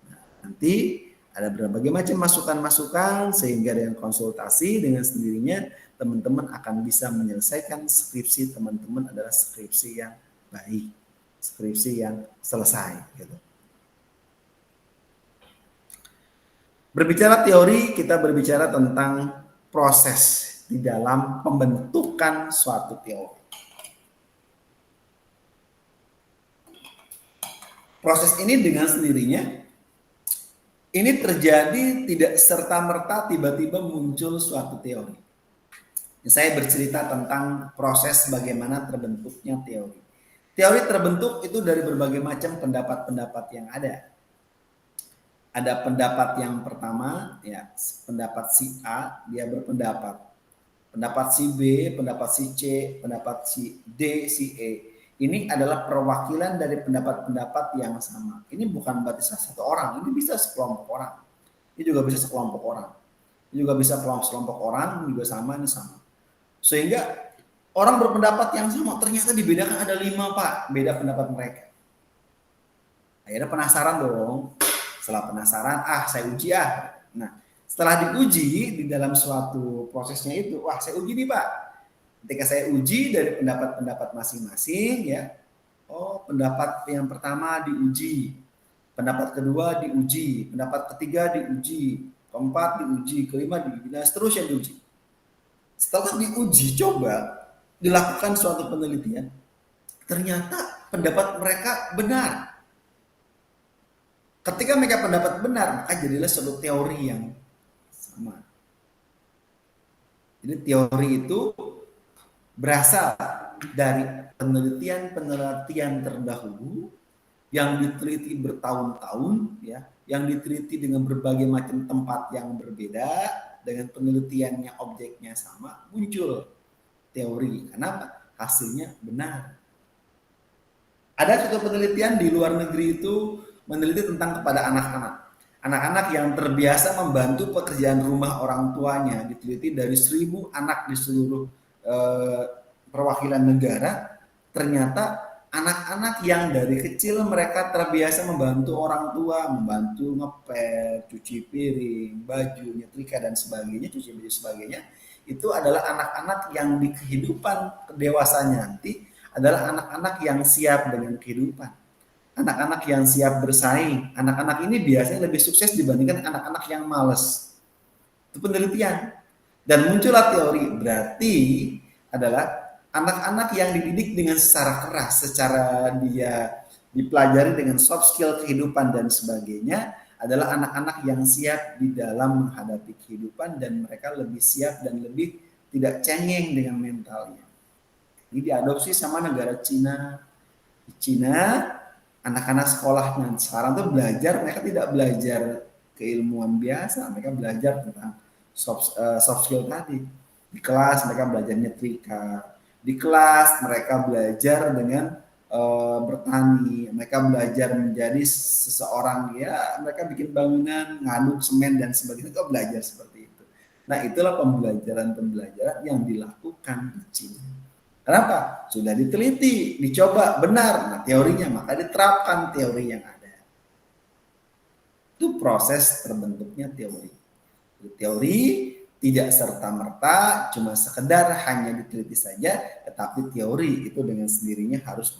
Nah, nanti ada berbagai macam masukan-masukan sehingga dengan konsultasi dengan sendirinya teman-teman akan bisa menyelesaikan skripsi teman-teman adalah skripsi yang baik, skripsi yang selesai gitu. Berbicara teori, kita berbicara tentang proses di dalam pembentukan suatu teori. Proses ini dengan sendirinya Ini terjadi tidak serta-merta tiba-tiba muncul suatu teori. Saya bercerita tentang proses bagaimana terbentuknya teori. Teori terbentuk itu dari berbagai macam pendapat-pendapat yang ada. Ada pendapat yang pertama, ya, pendapat si A, dia berpendapat. Pendapat si B, pendapat si C, pendapat si D, si E. Ini adalah perwakilan dari pendapat-pendapat yang sama. Ini bukan berarti satu orang, ini bisa sekelompok orang. Ini juga bisa sekelompok orang. Ini juga bisa kelompok orang, juga sama, ini sama. Sehingga orang berpendapat yang sama ternyata dibedakan ada 5 Pak, beda pendapat mereka. Akhirnya penasaran dong. Setelah penasaran, saya uji ah. Nah, setelah diuji di dalam suatu prosesnya itu, saya uji nih Pak. Ketika saya uji dari pendapat-pendapat masing-masing, ya, pendapat yang pertama diuji, pendapat kedua diuji, pendapat ketiga diuji, keempat diuji, kelima diuji, dan seterusnya diuji. Setelah diuji coba, dilakukan suatu penelitian, ternyata pendapat mereka benar. Ketika mereka pendapat benar, maka jadilah suatu teori yang sama. Jadi teori itu berasal dari penelitian terdahulu yang diteliti bertahun-tahun, ya, yang diteliti dengan berbagai macam tempat yang berbeda, dengan penelitiannya objeknya sama, muncul teori. Kenapa? Hasilnya benar. Ada suatu penelitian di luar negeri itu meneliti tentang kepada anak-anak. Anak-anak yang terbiasa membantu pekerjaan rumah orang tuanya, diteliti dari 1.000 anak di seluruh perwakilan negara. Ternyata anak-anak yang dari kecil mereka terbiasa membantu orang tua, membantu ngepel, cuci piring, baju, nyetrika dan sebagainya, cuci baju sebagainya, itu adalah anak-anak yang di kehidupan dewasanya nanti adalah anak-anak yang siap dengan kehidupan. Anak-anak yang siap bersaing. Anak-anak ini biasanya lebih sukses dibandingkan anak-anak yang malas. Itu penelitian. Dan muncullah teori, berarti adalah anak-anak yang dididik dengan secara keras, secara dia dipelajari dengan soft skill kehidupan dan sebagainya, adalah anak-anak yang siap di dalam menghadapi kehidupan dan mereka lebih siap dan lebih tidak cengeng dengan mentalnya. Ini diadopsi sama negara Cina. Di Cina, anak-anak sekolahnya sekarang tuh belajar, mereka tidak belajar keilmuan biasa, mereka belajar tentang soft skill tadi. Di kelas mereka belajar nyetrika, di kelas mereka belajar dengan bertani, mereka belajar menjadi seseorang, ya mereka bikin bangunan, ngaduk semen dan sebagainya, mereka belajar seperti itu. Nah, itulah pembelajaran yang dilakukan di Cina. Kenapa? Sudah diteliti, dicoba, benar teorinya, maka diterapkan teori yang ada. Itu proses terbentuknya teori. Teori tidak serta-merta cuma sekedar hanya diteliti saja, tetapi teori itu dengan sendirinya harus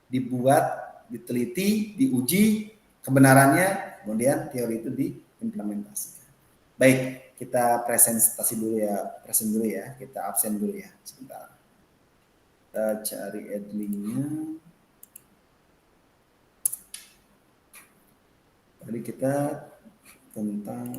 dibuat, diteliti, diuji kebenarannya, kemudian teori itu diimplementasikan. Baik, kita presentasi dulu ya, kita absen dulu ya sebentar. Kita cari adlinknya. Tadi kita tentang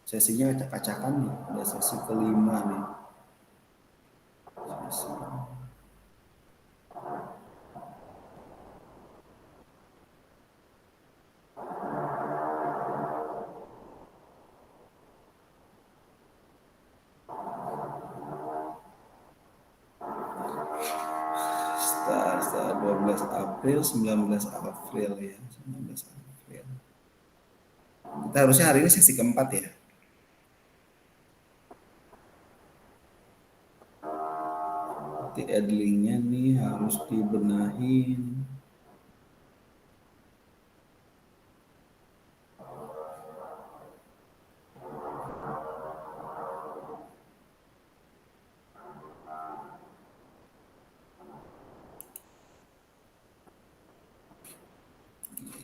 sesinya acak-acakan nih, ada sesi kelima nih. Sesi. 12 April, 19 April ya, 19 April. Kita harusnya hari ini sesi keempat ya. Nanti idlingnya nih harus dibenahin.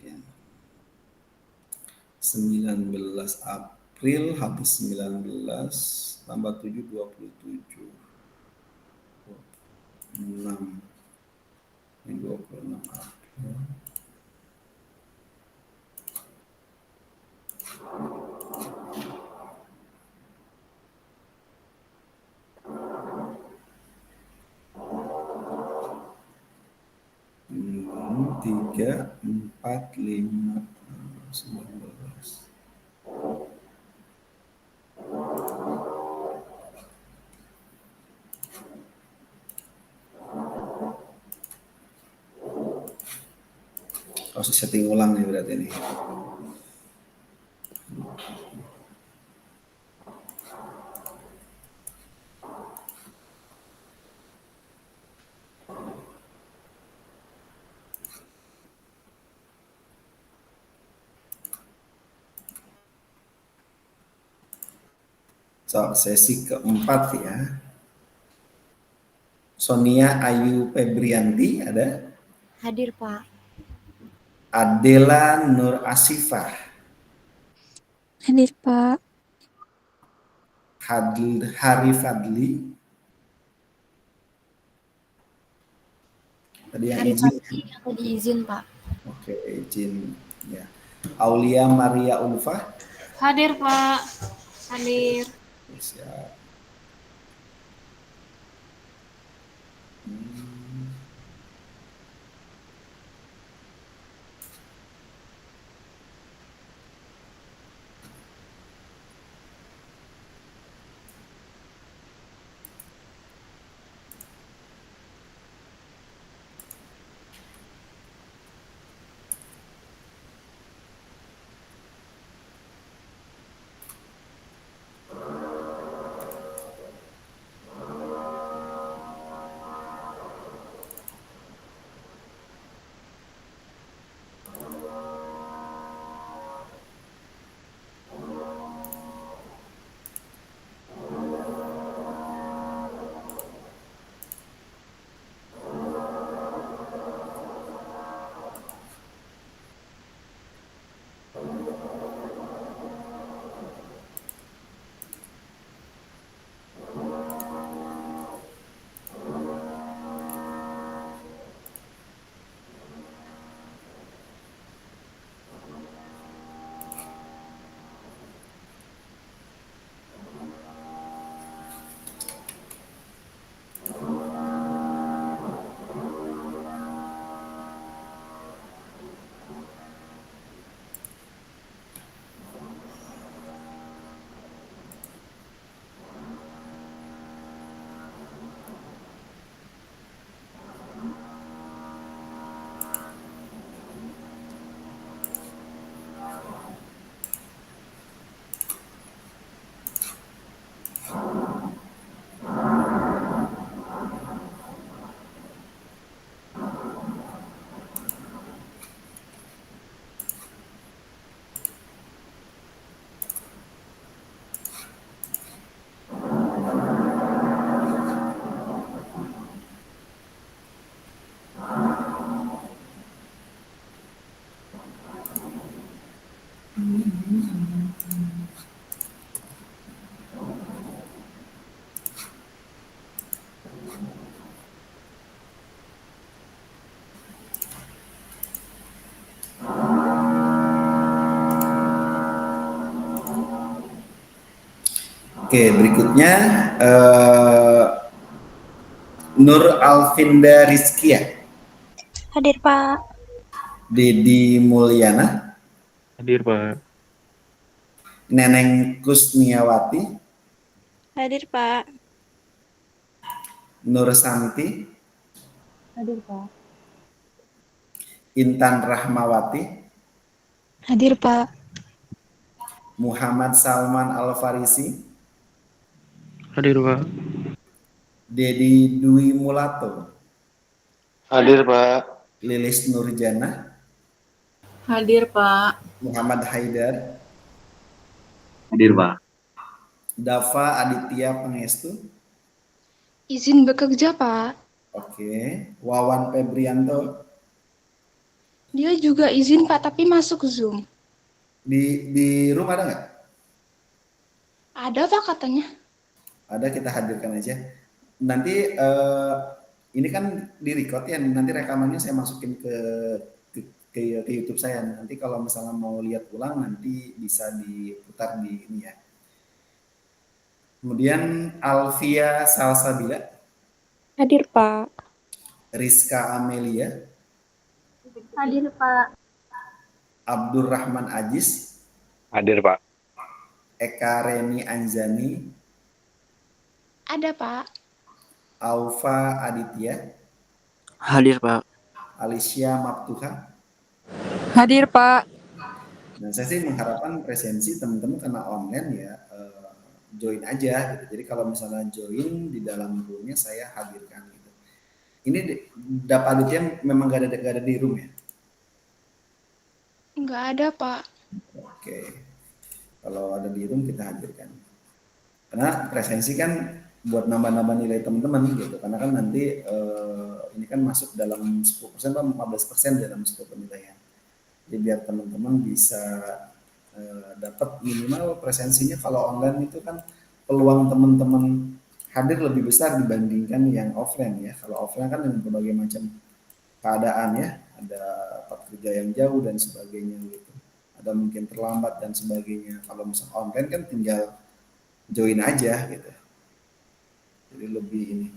Ya. 19 April habis 19 tambah 7 27. 6. Ini 26 April. Tiga, empat, lima, 19. Harus setting ulang nih berarti ini. So, sesi keempat ya. Sonia Ayu Febrianti ada? Hadir, Pak. Adela Nur Asifah. Hadir, Pak. Hari Fadli. Tadi yang Hari izin. Fadli aku diizin, Pak. Oke, izin ya. Aulia Maria Ulfa. Hadir, Pak. Hadir. Siap. Oke, berikutnya Nur Alvinda Rizkia. Hadir, Pak. Dedi Mulyana. Hadir, Pak. Neneng Kusniawati. Hadir, Pak. Nur Santi. Hadir, Pak. Intan Rahmawati, Hadir, Pak. Muhammad Salman Al-Farisi, Hadir, Pak. Dedi Dwi Mulato, Hadir, Pak. Lilis Nurjana, Hadir, Pak. Muhammad Haidar, Hadir, Pak. Dava Aditya Pangestu, Izin bekerja, Pak. oke, Wawan Febrianto, Dia juga izin, Pak, tapi masuk Zoom. di room ada nggak? Ada, Pak, katanya. Ada, kita hadirkan aja. Nanti ini kan di record ya, nanti rekamannya saya masukin ke YouTube saya. Nanti kalau misalnya mau lihat ulang nanti bisa diputar di ini ya. Kemudian Alfia Salsabila, Hadir, Pak. Rizka Amelia, Hadir, Pak. Abdurrahman Ajis, Hadir, Pak. Eka Reni Anjani, Ada, Pak. Aufa Aditya, Hadir, Pak. Alicia Maptuha. Hadir, Pak. Dan saya sih mengharapkan presensi teman-teman karena online ya, join aja gitu. Jadi kalau misalnya join di dalam roomnya saya hadirkan gitu. Ini dapat Aditya memang gak ada di room ya? Nggak ada, Pak. Oke. Kalau ada di room kita hadirkan. Karena presensi kan buat nambah-nambah nilai teman-teman gitu. Karena kan nanti ini kan masuk dalam 10% atau 15% dalam skop penilaian. Jadi biar teman-teman bisa dapat minimal presensinya. Kalau online itu kan peluang teman-teman hadir lebih besar dibandingkan yang offline ya. Kalau offline kan dengan berbagai macam keadaan ya, ada tempat kerja yang jauh dan sebagainya gitu, ada mungkin terlambat dan sebagainya. Kalau misal online kan tinggal join aja gitu, jadi lebih ini.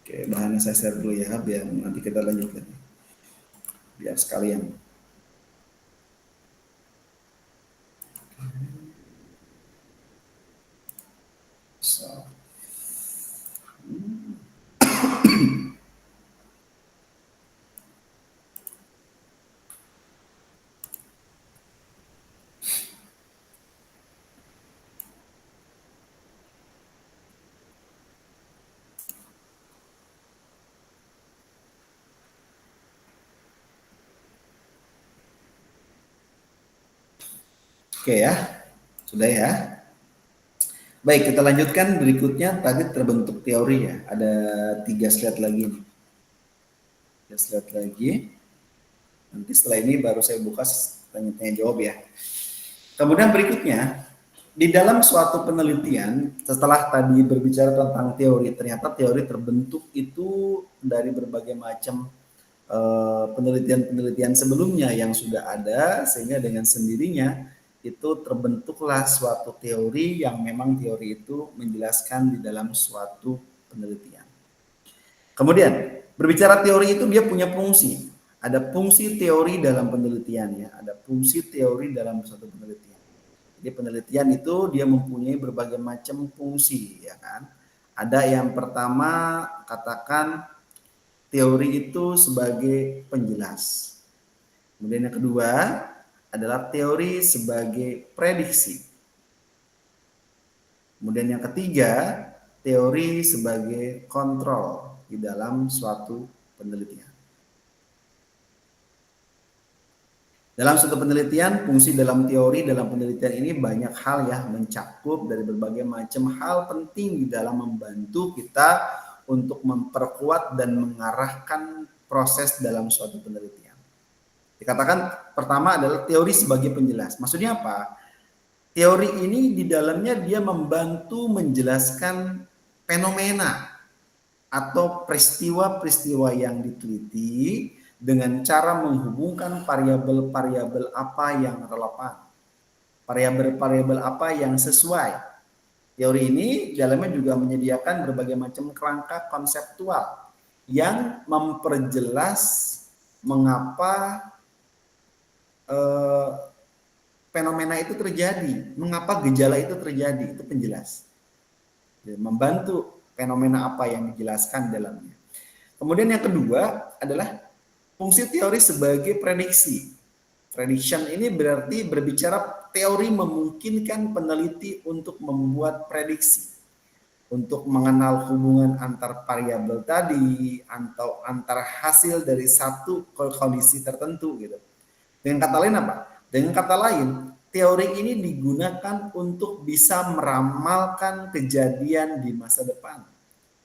Oke, bahannya saya share dulu ya, biar nanti kita lanjutkan, biar sekalian. So. Oke ya, sudah ya. Baik, kita lanjutkan berikutnya. Tadi terbentuk teori ya. Ada 3 slide lagi nih. 3 slide lagi. Nanti setelah ini baru saya buka tanya-tanya jawab ya. Kemudian berikutnya, di dalam suatu penelitian, setelah tadi berbicara tentang teori, ternyata teori terbentuk itu dari berbagai macam penelitian-penelitian sebelumnya yang sudah ada, sehingga dengan sendirinya itu terbentuklah suatu teori yang memang teori itu menjelaskan di dalam suatu penelitian. Kemudian berbicara teori itu dia punya fungsi. Ada fungsi teori dalam penelitian ya, ada fungsi teori dalam suatu penelitian. Jadi penelitian itu dia mempunyai berbagai macam fungsi ya kan. Ada yang pertama katakan teori itu sebagai penjelas. Kemudian yang kedua adalah teori sebagai prediksi. Kemudian yang ketiga, teori sebagai kontrol di dalam suatu penelitian. Dalam suatu penelitian, fungsi dalam teori dalam penelitian ini banyak hal ya, mencakup dari berbagai macam hal penting di dalam membantu kita untuk memperkuat dan mengarahkan proses dalam suatu penelitian. Dikatakan pertama adalah teori sebagai penjelas. Maksudnya apa? Teori ini di dalamnya dia membantu menjelaskan fenomena atau peristiwa-peristiwa yang diteliti dengan cara menghubungkan variabel-variabel apa yang relevan, variabel-variabel apa yang sesuai. Teori ini dalamnya juga menyediakan berbagai macam kerangka konseptual yang memperjelas mengapa fenomena itu terjadi, mengapa gejala itu terjadi, itu penjelas. Membantu fenomena apa yang dijelaskan dalamnya. Kemudian yang kedua adalah fungsi teori sebagai prediksi. Prediction ini berarti berbicara teori memungkinkan peneliti untuk membuat prediksi, untuk mengenal hubungan antar variabel tadi atau antar hasil dari satu kondisi tertentu gitu. Dengan kata lain apa? Dengan kata lain, teori ini digunakan untuk bisa meramalkan kejadian di masa depan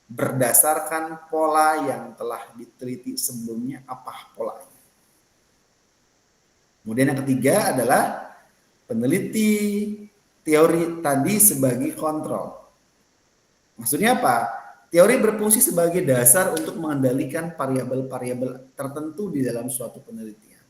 berdasarkan pola yang telah diteliti sebelumnya, apa polanya. Kemudian yang ketiga adalah peneliti teori tadi sebagai kontrol. Maksudnya apa? Teori berfungsi sebagai dasar untuk mengendalikan variabel-variabel tertentu di dalam suatu penelitian.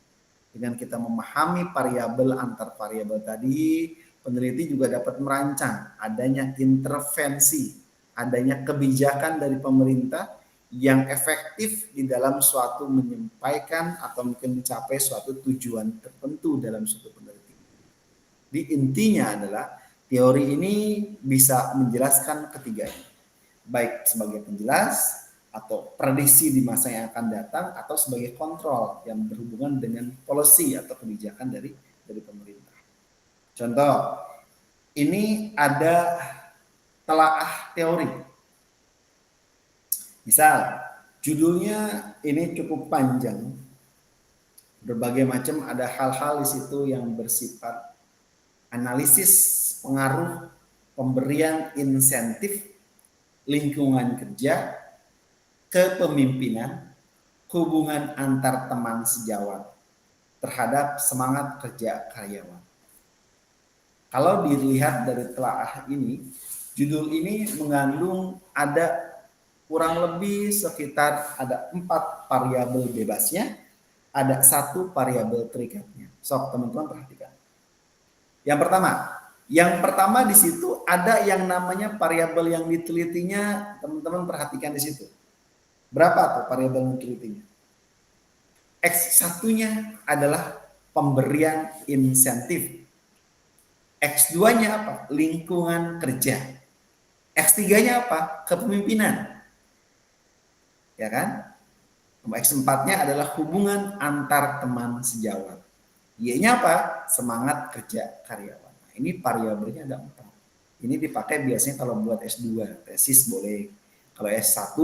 Dengan kita memahami variabel antar variabel tadi, peneliti juga dapat merancang adanya intervensi, adanya kebijakan dari pemerintah yang efektif di dalam suatu menyampaikan atau mungkin mencapai suatu tujuan tertentu dalam suatu penelitian. Di intinya adalah teori ini bisa menjelaskan ketiganya, baik sebagai penjelas atau prediksi di masa yang akan datang atau sebagai kontrol yang berhubungan dengan policy atau kebijakan dari pemerintah. Contoh, ini ada telaah teori. Misal, judulnya ini cukup panjang. Berbagai macam ada hal-hal di situ yang bersifat analisis pengaruh pemberian insentif lingkungan kerja, kepemimpinan, hubungan antar teman sejawat terhadap semangat kerja karyawan. Kalau dilihat dari telaah ini, judul ini mengandung ada kurang lebih sekitar ada 4 variabel bebasnya, ada 1 variabel terikatnya. Sok teman-teman perhatikan. Yang pertama di situ ada yang namanya variabel yang ditelitinya, teman-teman perhatikan di situ. Berapa tuh variabel yang ditelitinya? X1-nya adalah pemberian insentif. X2-nya apa? Lingkungan kerja. X3-nya apa? Kepemimpinan. Ya kan? X4-nya adalah hubungan antar teman sejawat. Y-nya apa? Semangat kerja karyawan. Nah, ini variabelnya ada 4. Ini dipakai biasanya kalau buat S2, tesis boleh. Kalau S1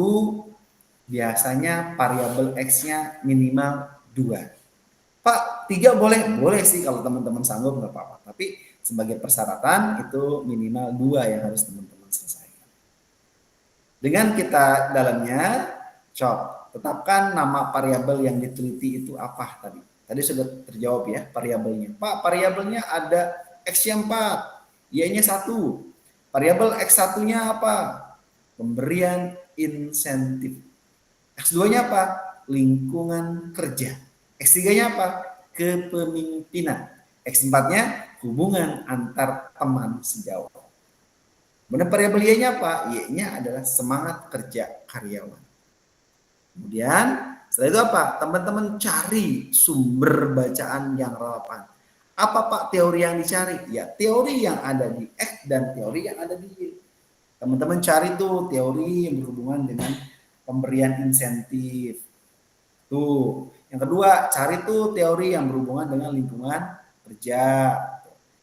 biasanya variabel X-nya minimal 2. Pak, 3 boleh? Boleh sih kalau teman-teman sanggup nggak apa-apa. Tapi sebagai persyaratan itu minimal 2 yang harus teman-teman selesaikan. Dengan kita dalamnya, tetapkan nama variabel yang diteliti itu apa tadi. Tadi sudah terjawab ya variabelnya. Pak, variabelnya ada X-nya 4, Y-nya 1. Variabel X1-nya apa? Pemberian insentif. X2-nya apa? Lingkungan kerja. X3-nya apa? Kepemimpinan. X4-nya hubungan antar teman sejawat. Kemudian variabel Y-nya apa? Y-nya adalah semangat kerja karyawan. Kemudian setelah itu apa? Teman-teman cari sumber bacaan yang relevan. Apa Pak teori yang dicari? Ya teori yang ada di X dan teori yang ada di Y. Teman-teman cari tuh teori yang berhubungan dengan pemberian insentif. Tuh. Yang kedua, cari tuh teori yang berhubungan dengan lingkungan kerja.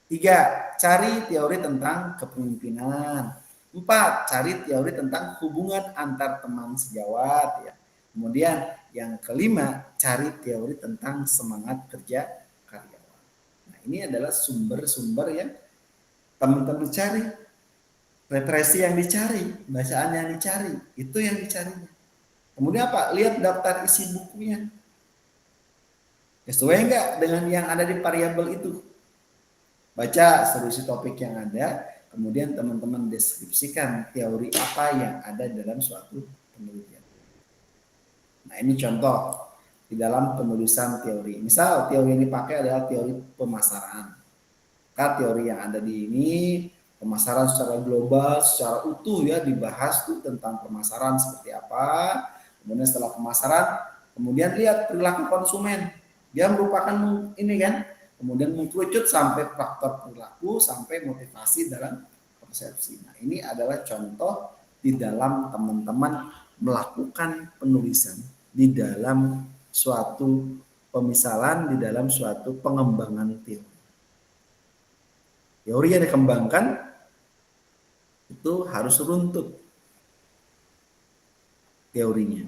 3, cari teori tentang kepemimpinan. 4, cari teori tentang hubungan antar teman sejawat ya. Kemudian yang kelima, cari teori tentang semangat kerja karyawan. Nah, ini adalah sumber-sumber yang teman-teman cari. Referensi yang dicari, bacaan yang dicari, itu yang dicarinya. Kemudian apa? Lihat daftar isi bukunya. Sesuai enggak dengan yang ada di variabel itu? Baca solusi topik yang ada, kemudian teman-teman deskripsikan teori apa yang ada dalam suatu penelitian. Nah, ini contoh di dalam penulisan teori. Misal teori yang dipakai adalah teori pemasaran. Maka teori yang ada di ini pemasaran secara global, secara utuh ya dibahas tuh tentang pemasaran seperti apa. Kemudian setelah pemasaran, kemudian lihat perilaku konsumen. Dia merupakan ini kan kemudian mengkerucut sampai faktor perilaku, sampai motivasi dalam persepsi. Nah, ini adalah contoh di dalam teman-teman melakukan penulisan di dalam suatu pemisalan, di dalam suatu pengembangan teori. Teori yang dikembangkan itu harus runtut teorinya.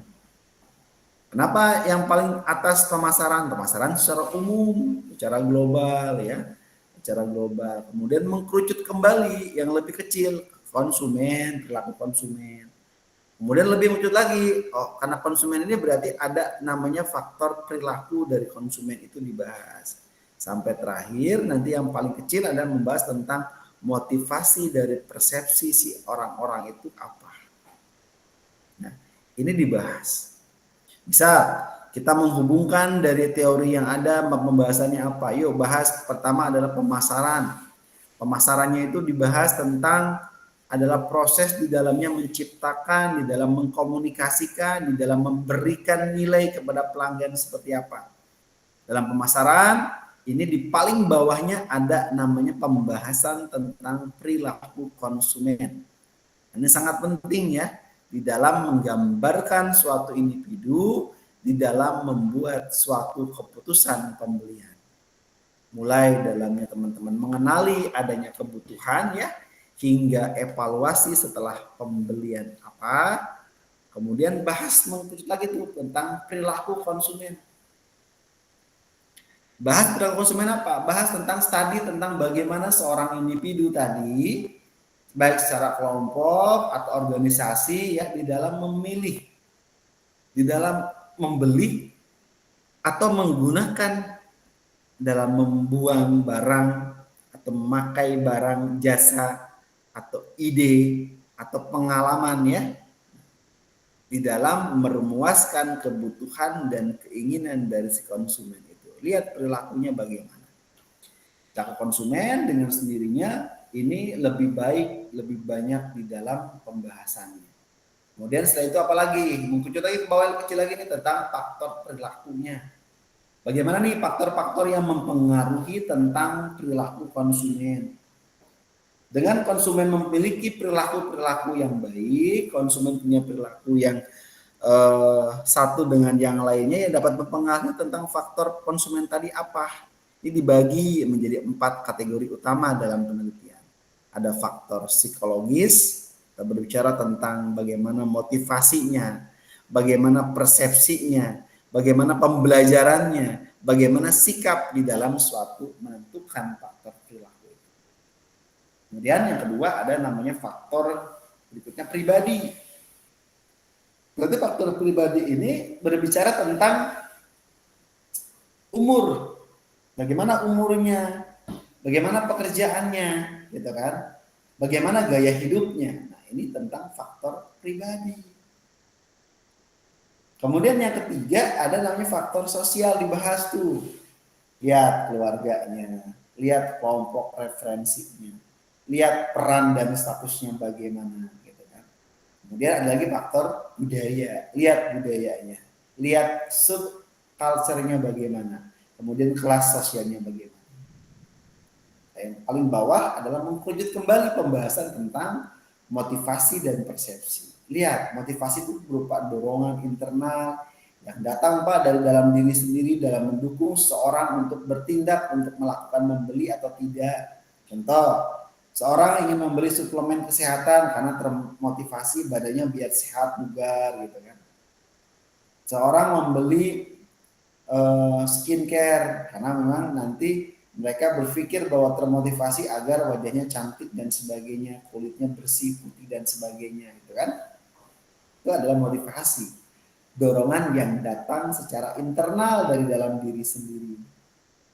Kenapa yang paling atas pemasaran? Pemasaran secara umum, secara global ya, secara global. Kemudian mengkerucut kembali yang lebih kecil, konsumen, perilaku konsumen. Kemudian lebih mengerucut lagi, karena konsumen ini berarti ada namanya faktor perilaku dari konsumen itu dibahas. Sampai terakhir nanti yang paling kecil adalah membahas tentang motivasi dari persepsi si orang-orang itu apa. Nah, ini dibahas. Bisa kita menghubungkan dari teori yang ada, pembahasannya apa? Yuk bahas. Pertama adalah pemasaran. Pemasarannya itu dibahas tentang adalah proses di dalamnya menciptakan, di dalam mengkomunikasikan, di dalam memberikan nilai kepada pelanggan seperti apa. Dalam pemasaran, ini di paling bawahnya ada namanya pembahasan tentang perilaku konsumen. Ini sangat penting ya, di dalam menggambarkan suatu individu, di dalam membuat suatu keputusan pembelian. Mulai dalamnya teman-teman mengenali adanya kebutuhan ya, hingga evaluasi setelah pembelian apa, kemudian bahas mengikuti lagi tuh tentang perilaku konsumen. Bahas perilaku konsumen apa? Bahas tentang studi tentang bagaimana seorang individu tadi, baik secara kelompok atau organisasi ya, di dalam memilih, di dalam membeli atau menggunakan dalam membuang barang atau memakai barang, jasa atau ide atau pengalaman ya, di dalam memuaskan kebutuhan dan keinginan dari si konsumen itu. Lihat perilakunya bagaimana. Perilaku konsumen dengan sendirinya ini lebih baik, lebih banyak di dalam pembahasannya. Kemudian setelah itu apalagi? Mengkucut lagi ke bawah kecil lagi nih tentang faktor perilakunya. Bagaimana nih faktor-faktor yang mempengaruhi tentang perilaku konsumen? Dengan konsumen memiliki perilaku-perilaku yang baik, konsumen punya perilaku yang satu dengan yang lainnya yang dapat mempengaruhi tentang faktor konsumen tadi apa? Ini dibagi menjadi 4 kategori utama dalam penelitian. Ada faktor psikologis, kita berbicara tentang bagaimana motivasinya, bagaimana persepsinya, bagaimana pembelajarannya, bagaimana sikap di dalam suatu menentukan faktor perilaku. Kemudian yang kedua ada namanya faktor berikutnya pribadi. Berarti faktor pribadi ini berbicara tentang umur, bagaimana umurnya, bagaimana pekerjaannya, gitu kan? Bagaimana gaya hidupnya. Nah, ini tentang faktor pribadi. Kemudian yang ketiga ada namanya faktor sosial dibahas tuh. Lihat keluarganya, lihat kelompok referensinya, lihat peran dan statusnya bagaimana, gitu kan. Kemudian ada lagi faktor budaya, lihat budayanya, lihat subculture-nya bagaimana, kemudian kelas sosialnya bagaimana. Yang paling bawah adalah mengkerucut kembali pembahasan tentang motivasi dan persepsi. Lihat, motivasi itu berupa dorongan internal yang datang Pak dari dalam diri sendiri dalam mendukung seorang untuk bertindak untuk melakukan membeli atau tidak. Contoh, seorang ingin membeli suplemen kesehatan karena termotivasi badannya biar sehat bugar gitu kan. Seorang membeli skincare karena memang nanti mereka berpikir bahwa termotivasi agar wajahnya cantik dan sebagainya, kulitnya bersih, putih dan sebagainya, gitu kan? Itu adalah motivasi, dorongan yang datang secara internal dari dalam diri sendiri.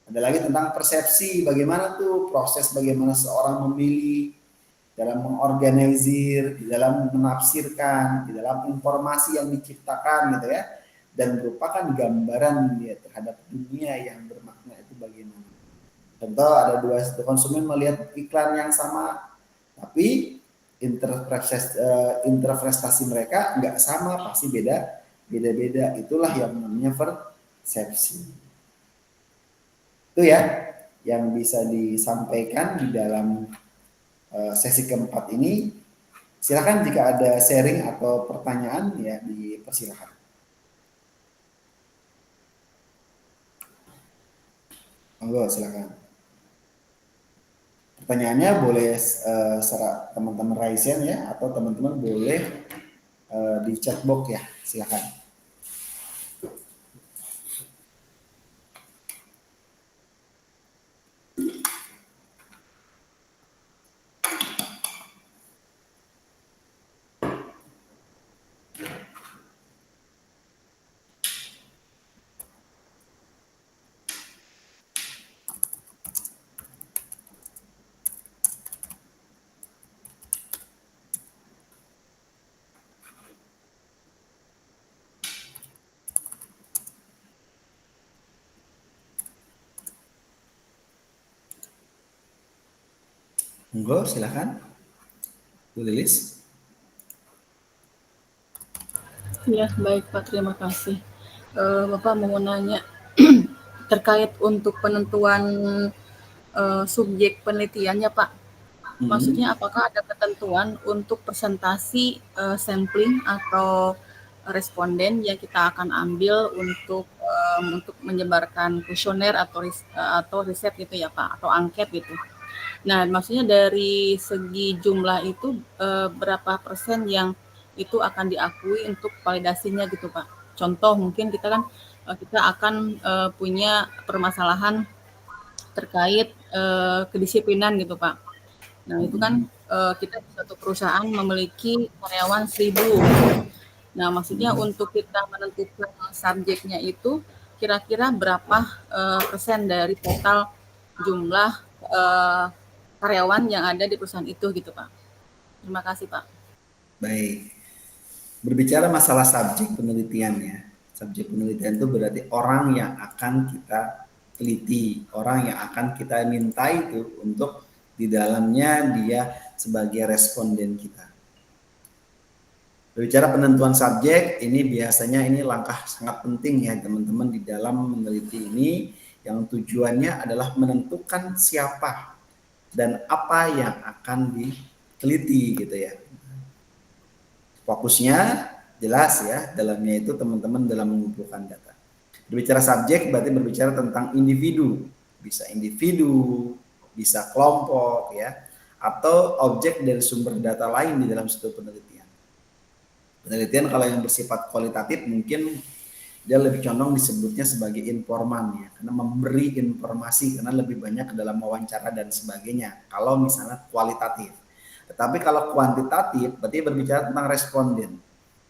Ada lagi tentang persepsi, bagaimana tuh proses bagaimana seorang memilih, dalam mengorganisir, di dalam menafsirkan, di dalam informasi yang diciptakan, gitu ya, dan merupakan gambaran dia terhadap dunia yang bermakna itu bagaimana. Contoh ada dua konsumen melihat iklan yang sama, tapi interpretasi mereka nggak sama, pasti beda-beda. Itulah yang namanya persepsi. Itu ya. yang bisa disampaikan di dalam sesi keempat ini. Silakan jika ada sharing atau pertanyaan ya dipersilakan. Monggo silakan. Pertanyaannya boleh secara teman-teman raisen ya, atau teman-teman boleh di chat box ya, silakan. Monggo silakan. Bu Lilis. Ya, baik Pak, terima kasih. Bapak mau nanya terkait untuk penentuan subjek penelitiannya Pak. Maksudnya apakah ada ketentuan untuk presentasi sampling atau responden yang kita akan ambil untuk menyebarkan kuesioner atau riset gitu ya Pak, atau angket gitu. Nah, maksudnya dari segi jumlah itu berapa persen yang itu akan diakui untuk validasinya gitu Pak. Contoh mungkin kita akan punya permasalahan terkait kedisiplinan gitu Pak. Nah, itu kan kita di suatu perusahaan memiliki karyawan 1.000. Nah, maksudnya untuk kita menentukan subjeknya itu kira-kira berapa persen dari total jumlah karyawan yang ada di perusahaan itu gitu Pak. Terima kasih Pak. Baik. Berbicara masalah subjek penelitiannya. Subjek penelitian itu berarti orang yang akan kita teliti, orang yang akan kita minta itu untuk di dalamnya dia sebagai responden kita. Berbicara penentuan subjek, ini biasanya ini langkah sangat penting ya teman-teman di dalam meneliti ini, yang tujuannya adalah menentukan siapa dan apa yang akan diteliti gitu ya. Fokusnya jelas ya, dalamnya itu teman-teman dalam mengumpulkan data. Berbicara subjek berarti berbicara tentang individu, bisa kelompok ya, atau objek dari sumber data lain di dalam suatu penelitian. Penelitian kalau yang bersifat kualitatif mungkin dia lebih condong disebutnya sebagai informan ya, karena memberi informasi, karena lebih banyak ke dalam wawancara dan sebagainya. Kalau misalnya kualitatif. Tetapi kalau kuantitatif berarti berbicara tentang responden.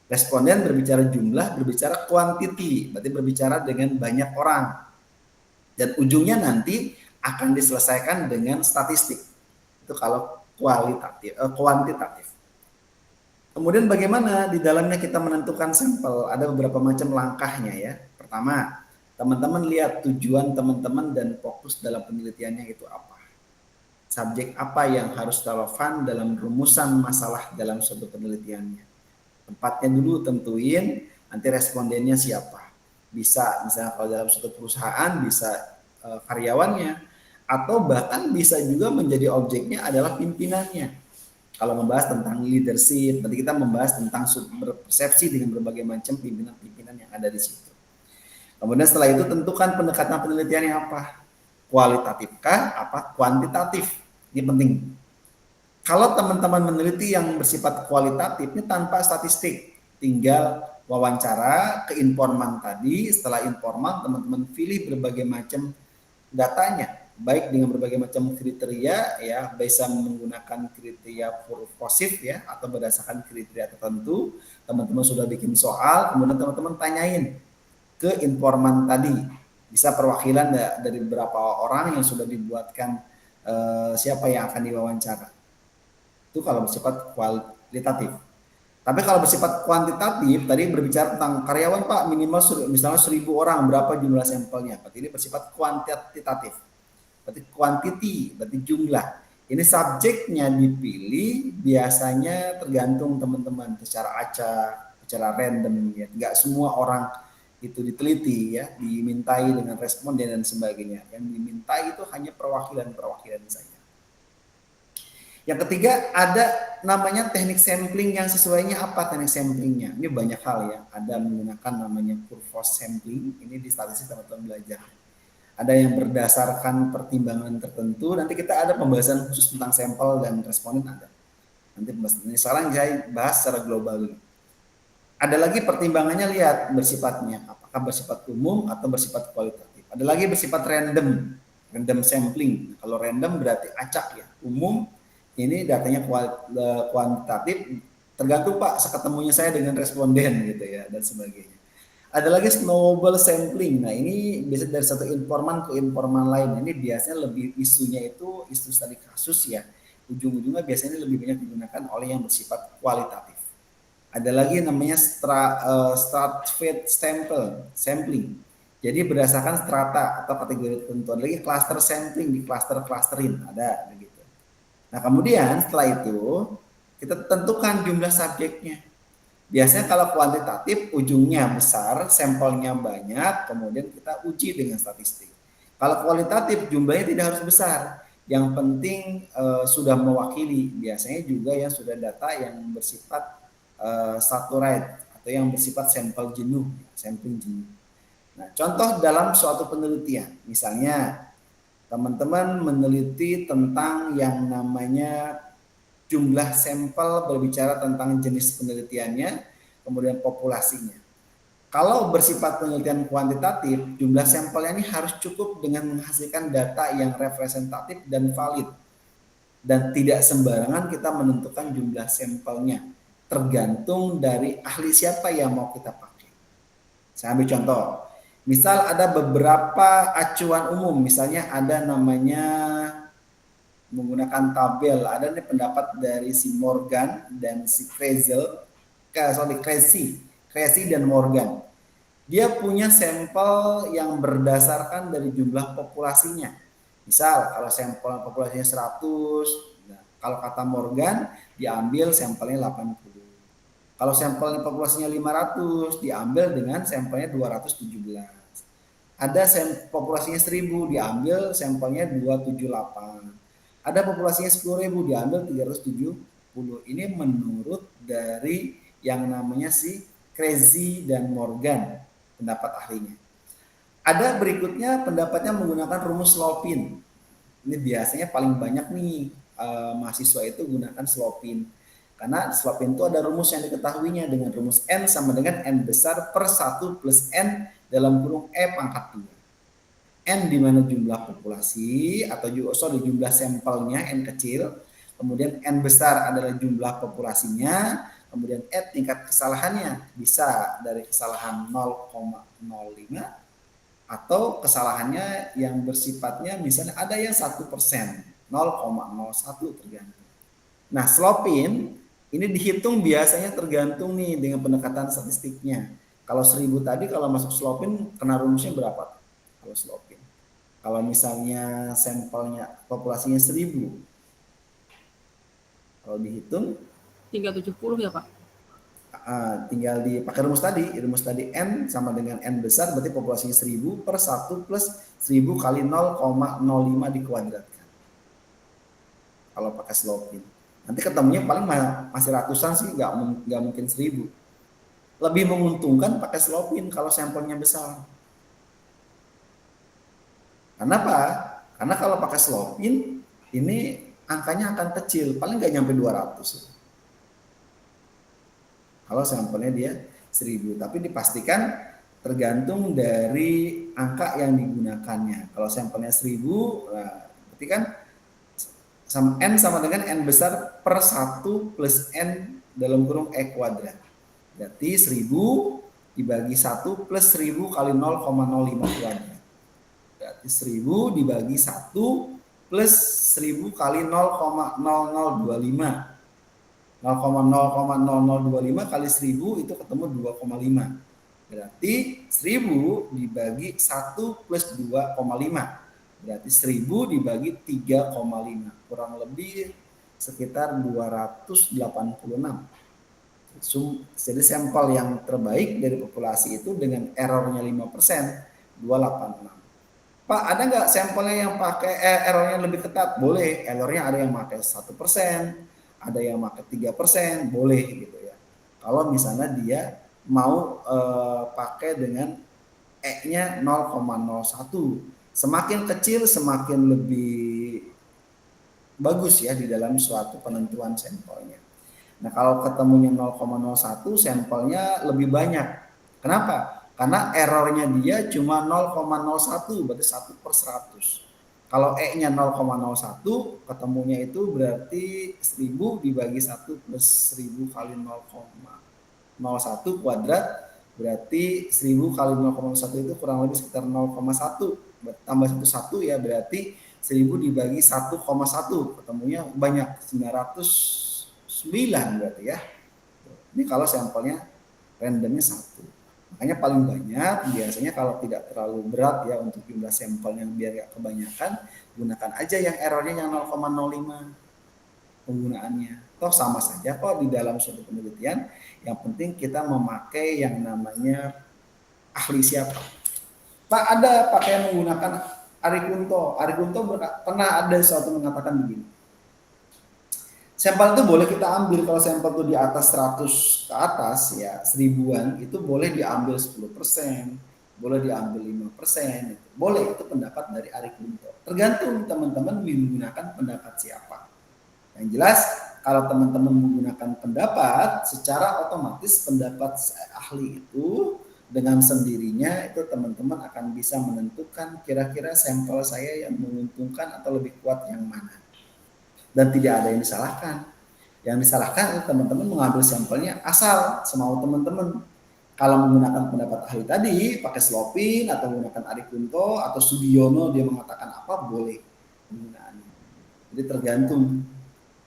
Responden berbicara jumlah, berbicara quantity, berarti berbicara dengan banyak orang. Dan ujungnya nanti akan diselesaikan dengan statistik. Itu kalau kuantitatif. Kemudian bagaimana di dalamnya kita menentukan sampel? Ada beberapa macam langkahnya ya. Pertama, teman-teman lihat tujuan teman-teman dan fokus dalam penelitiannya itu apa. Subjek apa yang harus relevan dalam rumusan masalah dalam suatu penelitiannya. Tempatnya dulu tentuin, nanti respondennya siapa. Bisa misalnya kalau dalam suatu perusahaan bisa karyawannya, atau bahkan bisa juga menjadi objeknya adalah pimpinannya. Kalau membahas tentang leadership, berarti kita membahas tentang berpersepsi dengan berbagai macam pimpinan-pimpinan yang ada di situ. Kemudian setelah itu tentukan pendekatan penelitiannya apa. Kualitatifkah, apa kuantitatif. Ini penting. Kalau teman-teman meneliti yang bersifat kualitatif ini tanpa statistik, tinggal wawancara ke informan tadi. Setelah informan teman-teman pilih berbagai macam datanya, baik dengan berbagai macam kriteria ya, bisa menggunakan kriteria purposif ya, atau berdasarkan kriteria tertentu. Teman-teman sudah bikin soal, kemudian teman-teman tanyain ke informan tadi. Bisa perwakilan dari beberapa orang yang sudah dibuatkan siapa yang akan diwawancara. Itu kalau bersifat kualitatif. Tapi kalau bersifat kuantitatif, tadi berbicara tentang karyawan Pak, minimal misalnya 1.000 orang, berapa jumlah sampelnya. Berarti ini bersifat kuantitatif. Berarti quantity, berarti jumlah. Ini subjeknya dipilih biasanya tergantung teman-teman secara acak, secara random ya. Enggak semua orang itu diteliti ya, dimintai dengan responden dan sebagainya. Yang dimintai itu hanya perwakilan-perwakilan saja. Yang ketiga ada namanya teknik sampling yang sesuainya apa teknik samplingnya. Ini banyak hal ya. Ada menggunakan namanya kurvos sampling. Ini di statistik teman-teman belajar. Ada yang berdasarkan pertimbangan tertentu. Nanti kita ada pembahasan khusus tentang sampel dan responden ada. Nanti pembahasan ini. Sekarang saya bahas secara global dulu. Ada lagi pertimbangannya lihat bersifatnya. Apakah bersifat umum atau bersifat kualitatif. Ada lagi bersifat random sampling. Kalau random berarti acak ya. Umum ini datanya kuantitatif, tergantung Pak seketemunya saya dengan responden gitu ya dan sebagainya. Ada lagi snowball sampling. Nah ini biasanya dari satu informan ke informan lain. Ini biasanya lebih isunya itu isu studi kasus ya. Ujung-ujungnya biasanya lebih banyak digunakan oleh yang bersifat kualitatif. Ada lagi namanya stratified sampling. Jadi berdasarkan strata atau kategori tertentu. Ada lagi cluster sampling, di clusterin ada begitu. Nah kemudian setelah itu kita tentukan jumlah subjeknya. Biasanya kalau kuantitatif ujungnya besar, sampelnya banyak, kemudian kita uji dengan statistik. Kalau kualitatif jumlahnya tidak harus besar, yang penting sudah mewakili. Biasanya juga yang sudah data yang bersifat saturate atau yang bersifat sampel jenuh, sampling jenuh. Nah contoh dalam suatu penelitian, misalnya teman-teman meneliti tentang yang namanya jumlah sampel berbicara tentang jenis penelitiannya, kemudian populasinya. Kalau bersifat penelitian kuantitatif, jumlah sampelnya ini harus cukup dengan menghasilkan data yang representatif dan valid. Dan tidak sembarangan kita menentukan jumlah sampelnya. Tergantung dari ahli siapa yang mau kita pakai. Saya ambil contoh. Misal ada beberapa acuan umum, misalnya ada namanya menggunakan tabel, ada nih pendapat dari si Morgan dan si Kresi dan Morgan. Dia punya sampel yang berdasarkan dari jumlah populasinya. Misal kalau sampel populasinya 100, nah, kalau kata Morgan diambil sampelnya 80. Kalau sampelnya populasinya 500, diambil dengan sampelnya 217. Ada populasinya 1000, diambil sampelnya 278. Ada populasinya 10.000, diambil 370. Ini menurut dari yang namanya si Kresi dan Morgan, pendapat ahlinya. Ada berikutnya pendapatnya menggunakan rumus Slopin. Ini biasanya paling banyak nih mahasiswa itu gunakan Slopin. Karena Slopin itu ada rumus yang diketahuinya dengan rumus N sama dengan N besar per 1 plus N dalam kurung E pangkat 2. N di mana jumlah populasi atau jumlah sampelnya N kecil. Kemudian N besar adalah jumlah populasinya. Kemudian E tingkat kesalahannya bisa dari kesalahan 0,05 atau kesalahannya yang bersifatnya misalnya ada yang 1%, 0,01 tergantung. Nah Slopin ini dihitung biasanya tergantung nih dengan pendekatan statistiknya. Kalau 1000 tadi kalau masuk Slopin kena rumusnya berapa? Kalau Slopin. Kalau misalnya sampelnya populasinya 1000. Kalau dihitung 370 ya Pak? Tinggal dipakai rumus tadi N sama dengan N besar berarti populasinya 1000 per 1 plus 1000 kali 0,05 dikuadratkan. Kalau pakai Slopin. Nanti ketemunya paling masih ratusan sih, nggak mungkin 1000. Lebih menguntungkan pakai Slopin kalau sampelnya besar. Kenapa? Karena kalau pakai Slopin ini angkanya akan kecil, paling nggak nyampe 200. Kalau sampelnya dia 1000, tapi dipastikan tergantung dari angka yang digunakannya. Kalau sampelnya 1000, nah, berarti kan N sama dengan N besar per 1 plus N dalam kurung E kuadrat. Berarti 1000 dibagi 1 plus 1000 kali 0,05 kuadrat. Berarti 1000 dibagi 1 plus 1000 kali 0,0025. 0,0025 kali 1000 itu ketemu 2,5. Berarti 1000 dibagi 1 plus 2,5. Berarti 1000 dibagi 3,5. Kurang lebih sekitar 286. Jadi sampel yang terbaik dari populasi itu dengan errornya 5%, 286. Pak, ada nggak sampelnya yang pakai errornya lebih ketat? Boleh, errornya ada yang pakai 1%, ada yang pakai 3%, boleh gitu ya. Kalau misalnya dia mau pakai dengan E-nya 0,01. Semakin kecil semakin lebih bagus ya di dalam suatu penentuan sampelnya. Nah, kalau ketemunya 0,01 sampelnya lebih banyak. Kenapa? Karena errornya dia cuma 0,01, berarti 1/100. Kalau E-nya 0,01, ketemunya itu berarti 1000 dibagi 1 plus 1000 kali 0,01 kuadrat, berarti 1000 kali 0,01 itu kurang lebih sekitar 0,1. Tambah 1 ya, berarti 1000 dibagi 1,1, ketemunya banyak, 909 berarti ya. Ini kalau sampelnya randomnya 1. Makanya paling banyak biasanya kalau tidak terlalu berat ya untuk jumlah sampel yang biar gak kebanyakan, gunakan aja yang errornya yang 0,05 penggunaannya. Toh sama saja kok di dalam suatu penelitian, yang penting kita memakai yang namanya ahli siapa. Pak, ada pakai yang menggunakan Ari Kunto. Ari Kunto pernah ada suatu mengatakan begini. Sampel itu boleh kita ambil kalau sampel itu di atas 100 ke atas ya, 1000-an itu boleh diambil 10%, boleh diambil 5%. Boleh, itu pendapat dari Ari Kunto. Tergantung teman-teman menggunakan pendapat siapa. Yang jelas kalau teman-teman menggunakan pendapat, secara otomatis pendapat ahli itu dengan sendirinya itu teman-teman akan bisa menentukan kira-kira sampel saya yang menguntungkan atau lebih kuat yang mana. Dan tidak ada yang disalahkan. Yang disalahkan itu teman-teman mengambil sampelnya asal semau teman-teman. Kalau menggunakan pendapat ahli tadi, pakai Slopin atau menggunakan Ari Kunto atau Sugiono dia mengatakan apa, boleh penggunaannya. Jadi tergantung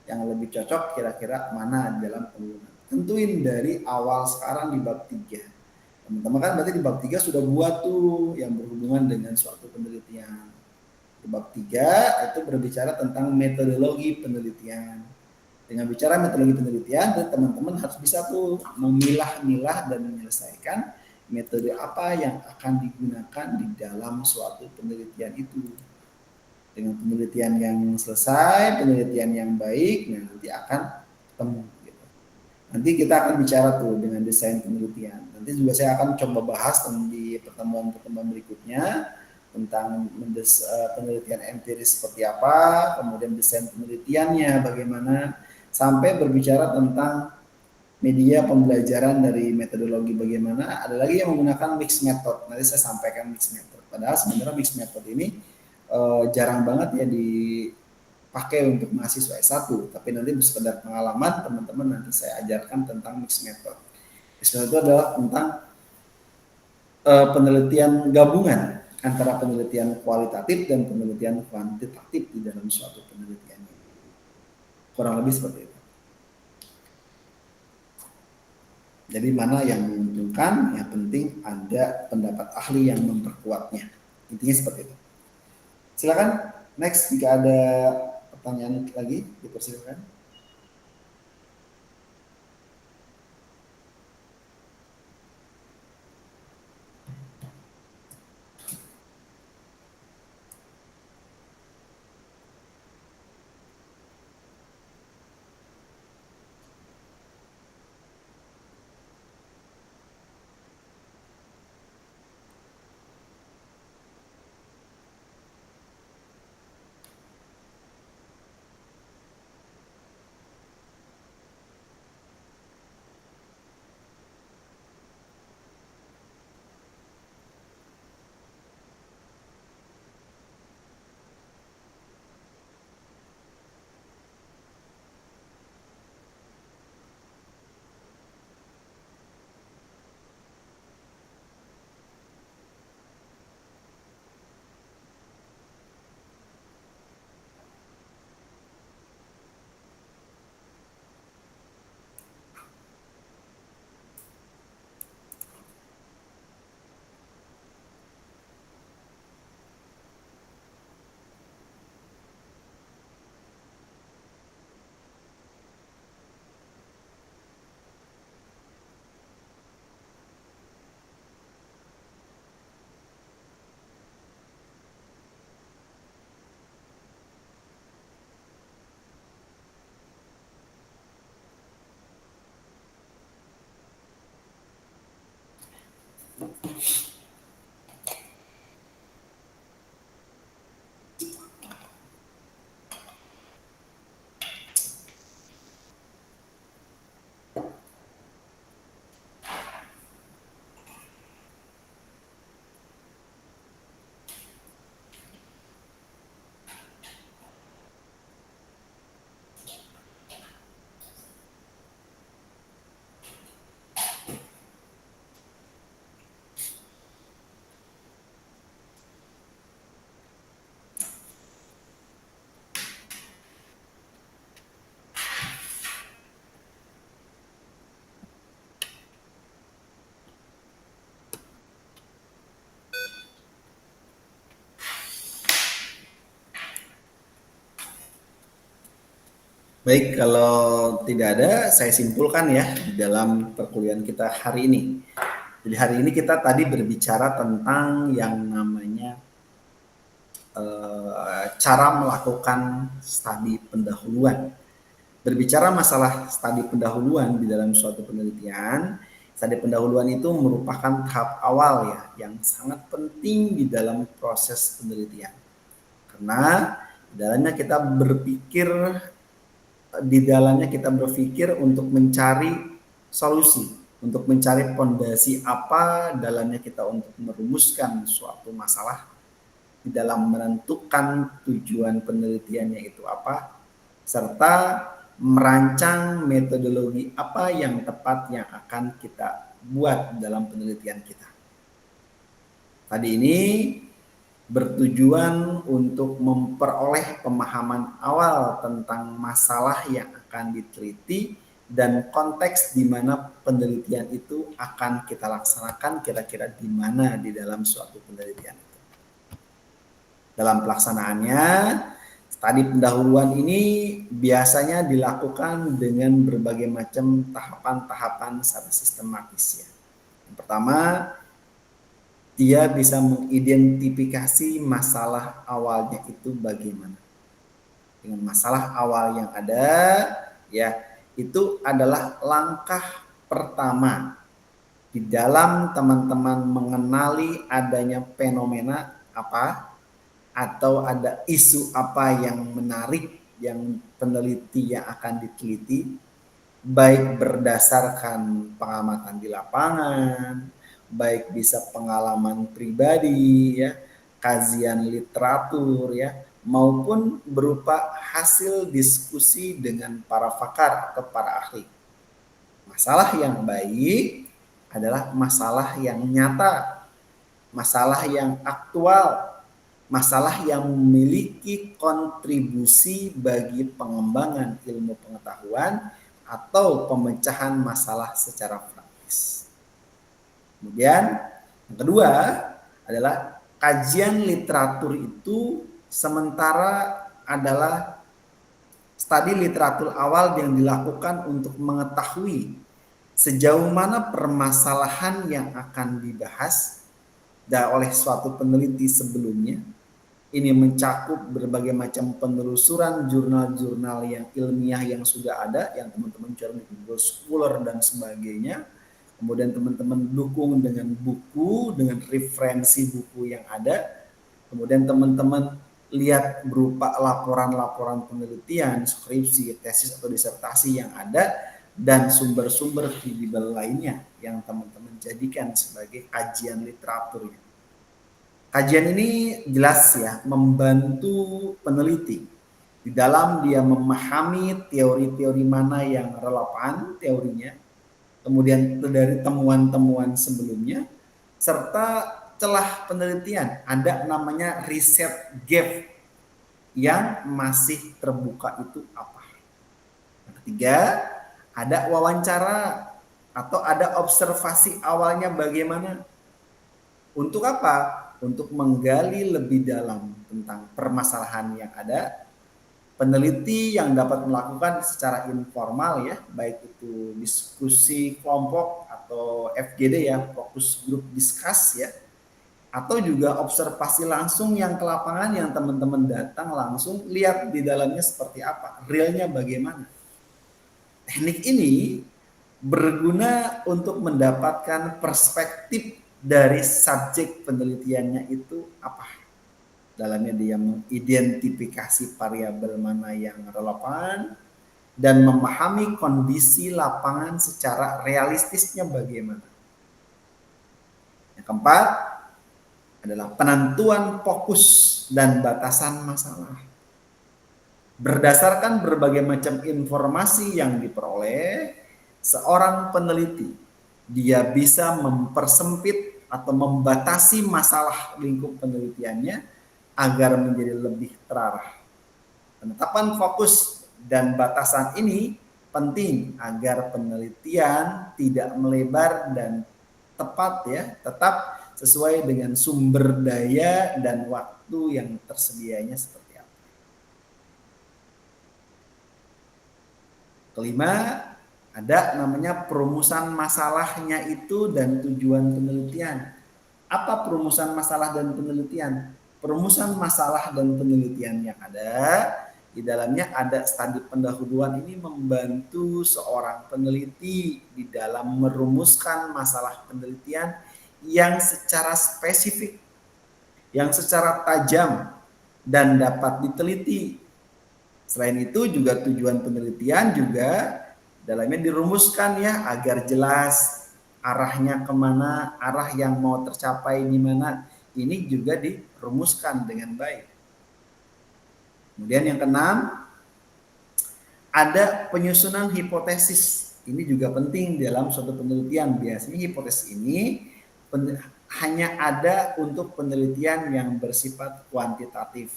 yang lebih cocok kira-kira mana dalam penggunaan. Tentuin dari awal sekarang di bab 3. Teman-teman kan berarti di bab 3 sudah buat tuh yang berhubungan dengan suatu penelitian. Di bab 3 itu berbicara tentang metodologi penelitian. Dengan bicara metodologi penelitian, teman-teman harus bisa tuh memilah-milah dan menyelesaikan metode apa yang akan digunakan di dalam suatu penelitian itu. Dengan penelitian yang selesai, penelitian yang baik, nah nanti akan ketemu. Gitu. Nanti kita akan bicara tuh dengan desain penelitian. Nanti juga saya akan coba bahas di pertemuan-pertemuan berikutnya tentang penelitian empiris seperti apa, kemudian desain penelitiannya bagaimana, sampai berbicara tentang media pembelajaran dari metodologi bagaimana. Ada lagi yang menggunakan mixed method. Nanti saya sampaikan mixed method. Padahal sebenarnya mixed method ini jarang banget ya dipakai untuk mahasiswa S1. Tapi nanti sekedar pengalaman teman-teman nanti saya ajarkan tentang mixed method. Mixed method itu adalah tentang penelitian gabungan antara penelitian kualitatif dan penelitian kuantitatif di dalam suatu penelitian. Kurang lebih seperti itu. Jadi mana yang menguntungkan, yang penting ada pendapat ahli yang memperkuatnya. Intinya seperti itu. Silakan next jika ada pertanyaan lagi dipersilakan. Baik, kalau tidak ada, saya simpulkan ya di dalam perkuliahan kita hari ini. Jadi hari ini kita tadi berbicara tentang yang namanya cara melakukan studi pendahuluan. Berbicara masalah studi pendahuluan di dalam suatu penelitian, studi pendahuluan itu merupakan tahap awal ya yang sangat penting di dalam proses penelitian. Karena di dalamnya kita berpikir untuk mencari solusi, untuk mencari fondasi apa dalamnya kita untuk merumuskan suatu masalah, di dalam menentukan tujuan penelitiannya itu apa, serta merancang metodologi apa yang tepat yang akan kita buat dalam penelitian kita. Tadi ini bertujuan untuk memperoleh pemahaman awal tentang masalah yang akan diteliti dan konteks di mana penelitian itu akan kita laksanakan kira-kira di mana di dalam suatu penelitian itu. Dalam pelaksanaannya, studi pendahuluan ini biasanya dilakukan dengan berbagai macam tahapan-tahapan secara sistematis ya. Yang pertama, dia bisa mengidentifikasi masalah awalnya itu bagaimana. Dengan masalah awal yang ada, ya itu adalah langkah pertama di dalam teman-teman mengenali adanya fenomena apa atau ada isu apa yang menarik yang peneliti yang akan diteliti, baik berdasarkan pengamatan di lapangan, baik bisa pengalaman pribadi ya, kajian literatur ya, maupun berupa hasil diskusi dengan para pakar atau para ahli. Masalah yang baik adalah masalah yang nyata, masalah yang aktual, masalah yang memiliki kontribusi bagi pengembangan ilmu pengetahuan atau pemecahan masalah secara praktis. Kemudian yang kedua adalah kajian literatur itu sementara adalah studi literatur awal yang dilakukan untuk mengetahui sejauh mana permasalahan yang akan dibahas oleh suatu peneliti sebelumnya. Ini mencakup berbagai macam penelusuran jurnal-jurnal yang ilmiah yang sudah ada, yang teman-teman cari di Google Scholar dan sebagainya. Kemudian teman-teman dukung dengan buku, dengan referensi buku yang ada. Kemudian teman-teman lihat berupa laporan-laporan penelitian, skripsi, tesis atau disertasi yang ada, dan sumber-sumber kredibel lainnya yang teman-teman jadikan sebagai kajian literaturnya. Kajian ini jelas ya membantu peneliti di dalam dia memahami teori-teori mana yang relevan teorinya, kemudian dari temuan-temuan sebelumnya, serta celah penelitian, ada namanya riset gap yang masih terbuka itu apa. Yang ketiga, ada wawancara atau ada observasi awalnya bagaimana. Untuk apa? Untuk menggali lebih dalam tentang permasalahan yang ada. Peneliti yang dapat melakukan secara informal ya, baik itu diskusi kelompok atau FGD ya, fokus group discuss ya, atau juga observasi langsung yang ke lapangan yang teman-teman datang langsung lihat di dalamnya seperti apa, realnya bagaimana. Teknik ini berguna untuk mendapatkan perspektif dari subjek penelitiannya itu apa. Dalamnya dia mengidentifikasi variabel mana yang relevan dan memahami kondisi lapangan secara realistisnya bagaimana. Yang keempat adalah penentuan fokus dan batasan masalah. Berdasarkan berbagai macam informasi yang diperoleh, seorang peneliti dia bisa mempersempit atau membatasi masalah lingkup penelitiannya agar menjadi lebih terarah. Penetapan fokus dan batasan ini penting agar penelitian tidak melebar dan tepat ya, tetap sesuai dengan sumber daya dan waktu yang tersedianya seperti apa. Kelima, ada namanya perumusan masalahnya itu dan tujuan penelitian. Apa perumusan masalah dan penelitian? Perumusan masalah dan penelitian yang ada di dalamnya ada studi pendahuluan ini membantu seorang peneliti di dalam merumuskan masalah penelitian yang secara spesifik, yang secara tajam dan dapat diteliti. Selain itu juga tujuan penelitian juga dalamnya dirumuskan ya agar jelas arahnya kemana, arah yang mau tercapai di mana, ini juga dirumuskan dengan baik. Kemudian yang keenam, ada penyusunan hipotesis. Ini juga penting dalam suatu penelitian. Biasanya hipotesis ini hanya ada untuk penelitian yang bersifat kuantitatif.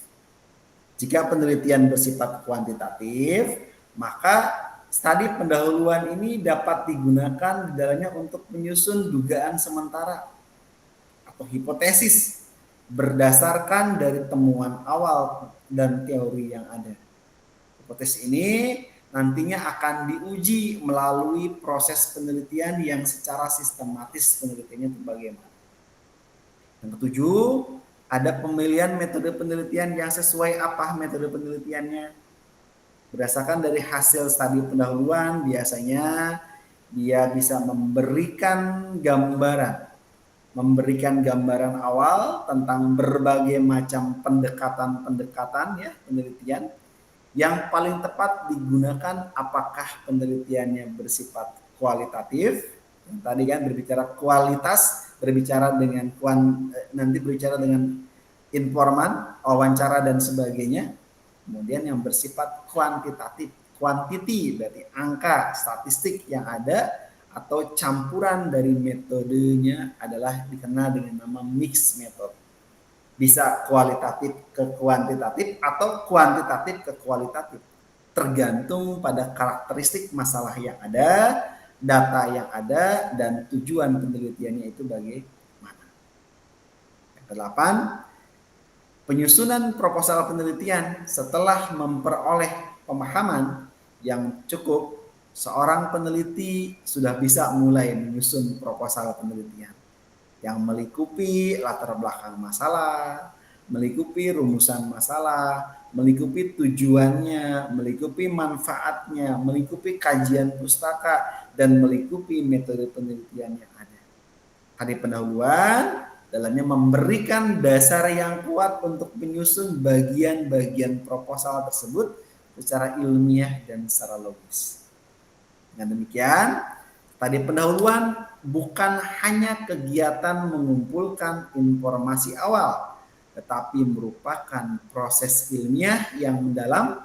Jika penelitian bersifat kuantitatif, maka studi pendahuluan ini dapat digunakan di dalamnya untuk menyusun dugaan sementara atau hipotesis berdasarkan dari temuan awal dan teori yang ada. Hipotesis ini nantinya akan diuji melalui proses penelitian yang secara sistematis penelitiannya itu bagaimana. Yang ketujuh, ada pemilihan metode penelitian yang sesuai apa metode penelitiannya. Berdasarkan dari hasil studi pendahuluan, biasanya dia bisa memberikan gambaran awal tentang berbagai macam pendekatan ya penelitian yang paling tepat digunakan, apakah penelitiannya bersifat kualitatif. Tadi kan berbicara kualitas, berbicara dengan nanti berbicara dengan informan, wawancara dan sebagainya. Kemudian yang bersifat kuantitatif, quantity berarti angka, statistik yang ada, atau campuran dari metodenya adalah dikenal dengan nama mixed method. Bisa kualitatif ke kuantitatif atau kuantitatif ke kualitatif, tergantung pada karakteristik masalah yang ada, data yang ada, dan tujuan penelitiannya itu bagaimana. Yang kedelapan, penyusunan proposal penelitian. Setelah memperoleh pemahaman yang cukup, seorang peneliti sudah bisa mulai menyusun proposal penelitian yang melingkupi latar belakang masalah, melingkupi rumusan masalah, melingkupi tujuannya, melingkupi manfaatnya, melingkupi kajian pustaka, dan melingkupi metode penelitian yang ada. Tadi pendahuluan dalamnya memberikan dasar yang kuat untuk menyusun bagian-bagian proposal tersebut secara ilmiah dan secara logis. Dengan demikian, tadi pendahuluan bukan hanya kegiatan mengumpulkan informasi awal, tetapi merupakan proses ilmiah yang mendalam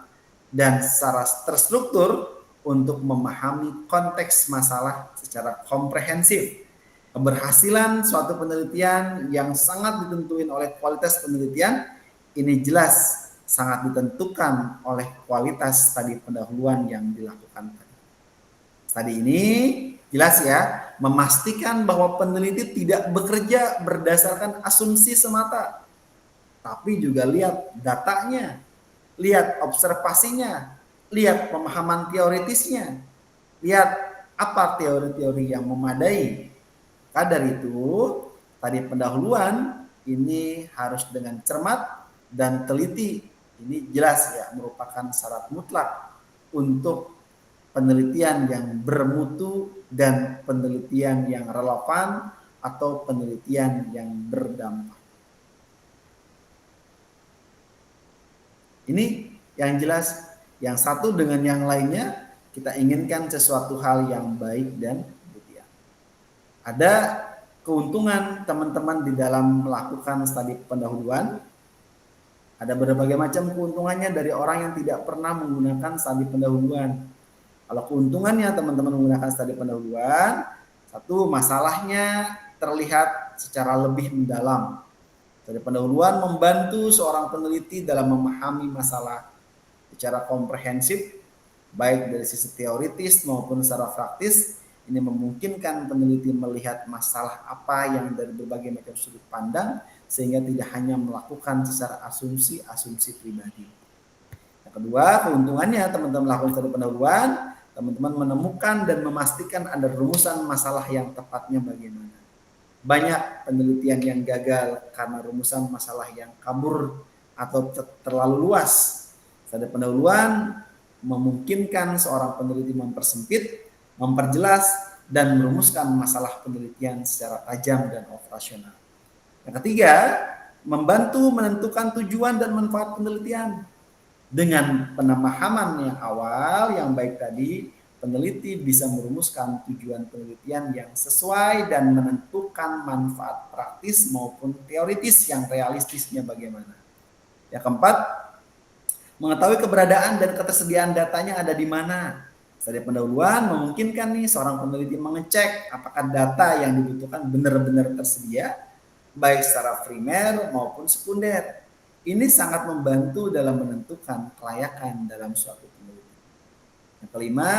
dan secara terstruktur untuk memahami konteks masalah secara komprehensif. Keberhasilan suatu penelitian yang sangat ditentuin oleh kualitas penelitian ini jelas sangat ditentukan oleh kualitas studi pendahuluan yang dilakukan tadi. Studi ini jelas ya, memastikan bahwa peneliti tidak bekerja berdasarkan asumsi semata, tapi juga lihat datanya, lihat observasinya, lihat pemahaman teoritisnya, lihat apa teori-teori yang memadai. Maka dari itu, tadi pendahuluan ini harus dengan cermat dan teliti. Ini jelas ya, merupakan syarat mutlak untuk penelitian yang bermutu dan penelitian yang relevan atau penelitian yang berdampak. Ini yang jelas, yang satu dengan yang lainnya kita inginkan sesuatu hal yang baik dan mulia. Ada keuntungan teman-teman di dalam melakukan studi pendahuluan. Ada berbagai macam keuntungannya dari orang yang tidak pernah menggunakan studi pendahuluan. Kalau keuntungannya teman-teman menggunakan studi pendahuluan, satu, masalahnya terlihat secara lebih mendalam. Studi pendahuluan membantu seorang peneliti dalam memahami masalah secara komprehensif, baik dari sisi teoritis maupun secara praktis. Ini memungkinkan peneliti melihat masalah apa yang dari berbagai macam sudut pandang, sehingga tidak hanya melakukan secara asumsi pribadi. Yang kedua, keuntungannya teman-teman melakukan studi pendahuluan, teman-teman menemukan dan memastikan ada rumusan masalah yang tepatnya bagaimana. Banyak penelitian yang gagal karena rumusan masalah yang kabur atau terlalu luas. Studi pendahuluan memungkinkan seorang peneliti mempersempit, memperjelas, dan merumuskan masalah penelitian secara tajam dan operasional. Yang ketiga, membantu menentukan tujuan dan manfaat penelitian. Dengan pemahaman yang awal yang baik tadi, peneliti bisa merumuskan tujuan penelitian yang sesuai dan menentukan manfaat praktis maupun teoritis yang realistisnya bagaimana. Yang keempat, mengetahui keberadaan dan ketersediaan datanya ada di mana. Studi pendahuluan memungkinkan nih seorang peneliti mengecek apakah data yang dibutuhkan benar-benar tersedia, baik secara primer maupun sekunder. Ini sangat membantu dalam menentukan kelayakan dalam suatu penelitian. Yang kelima,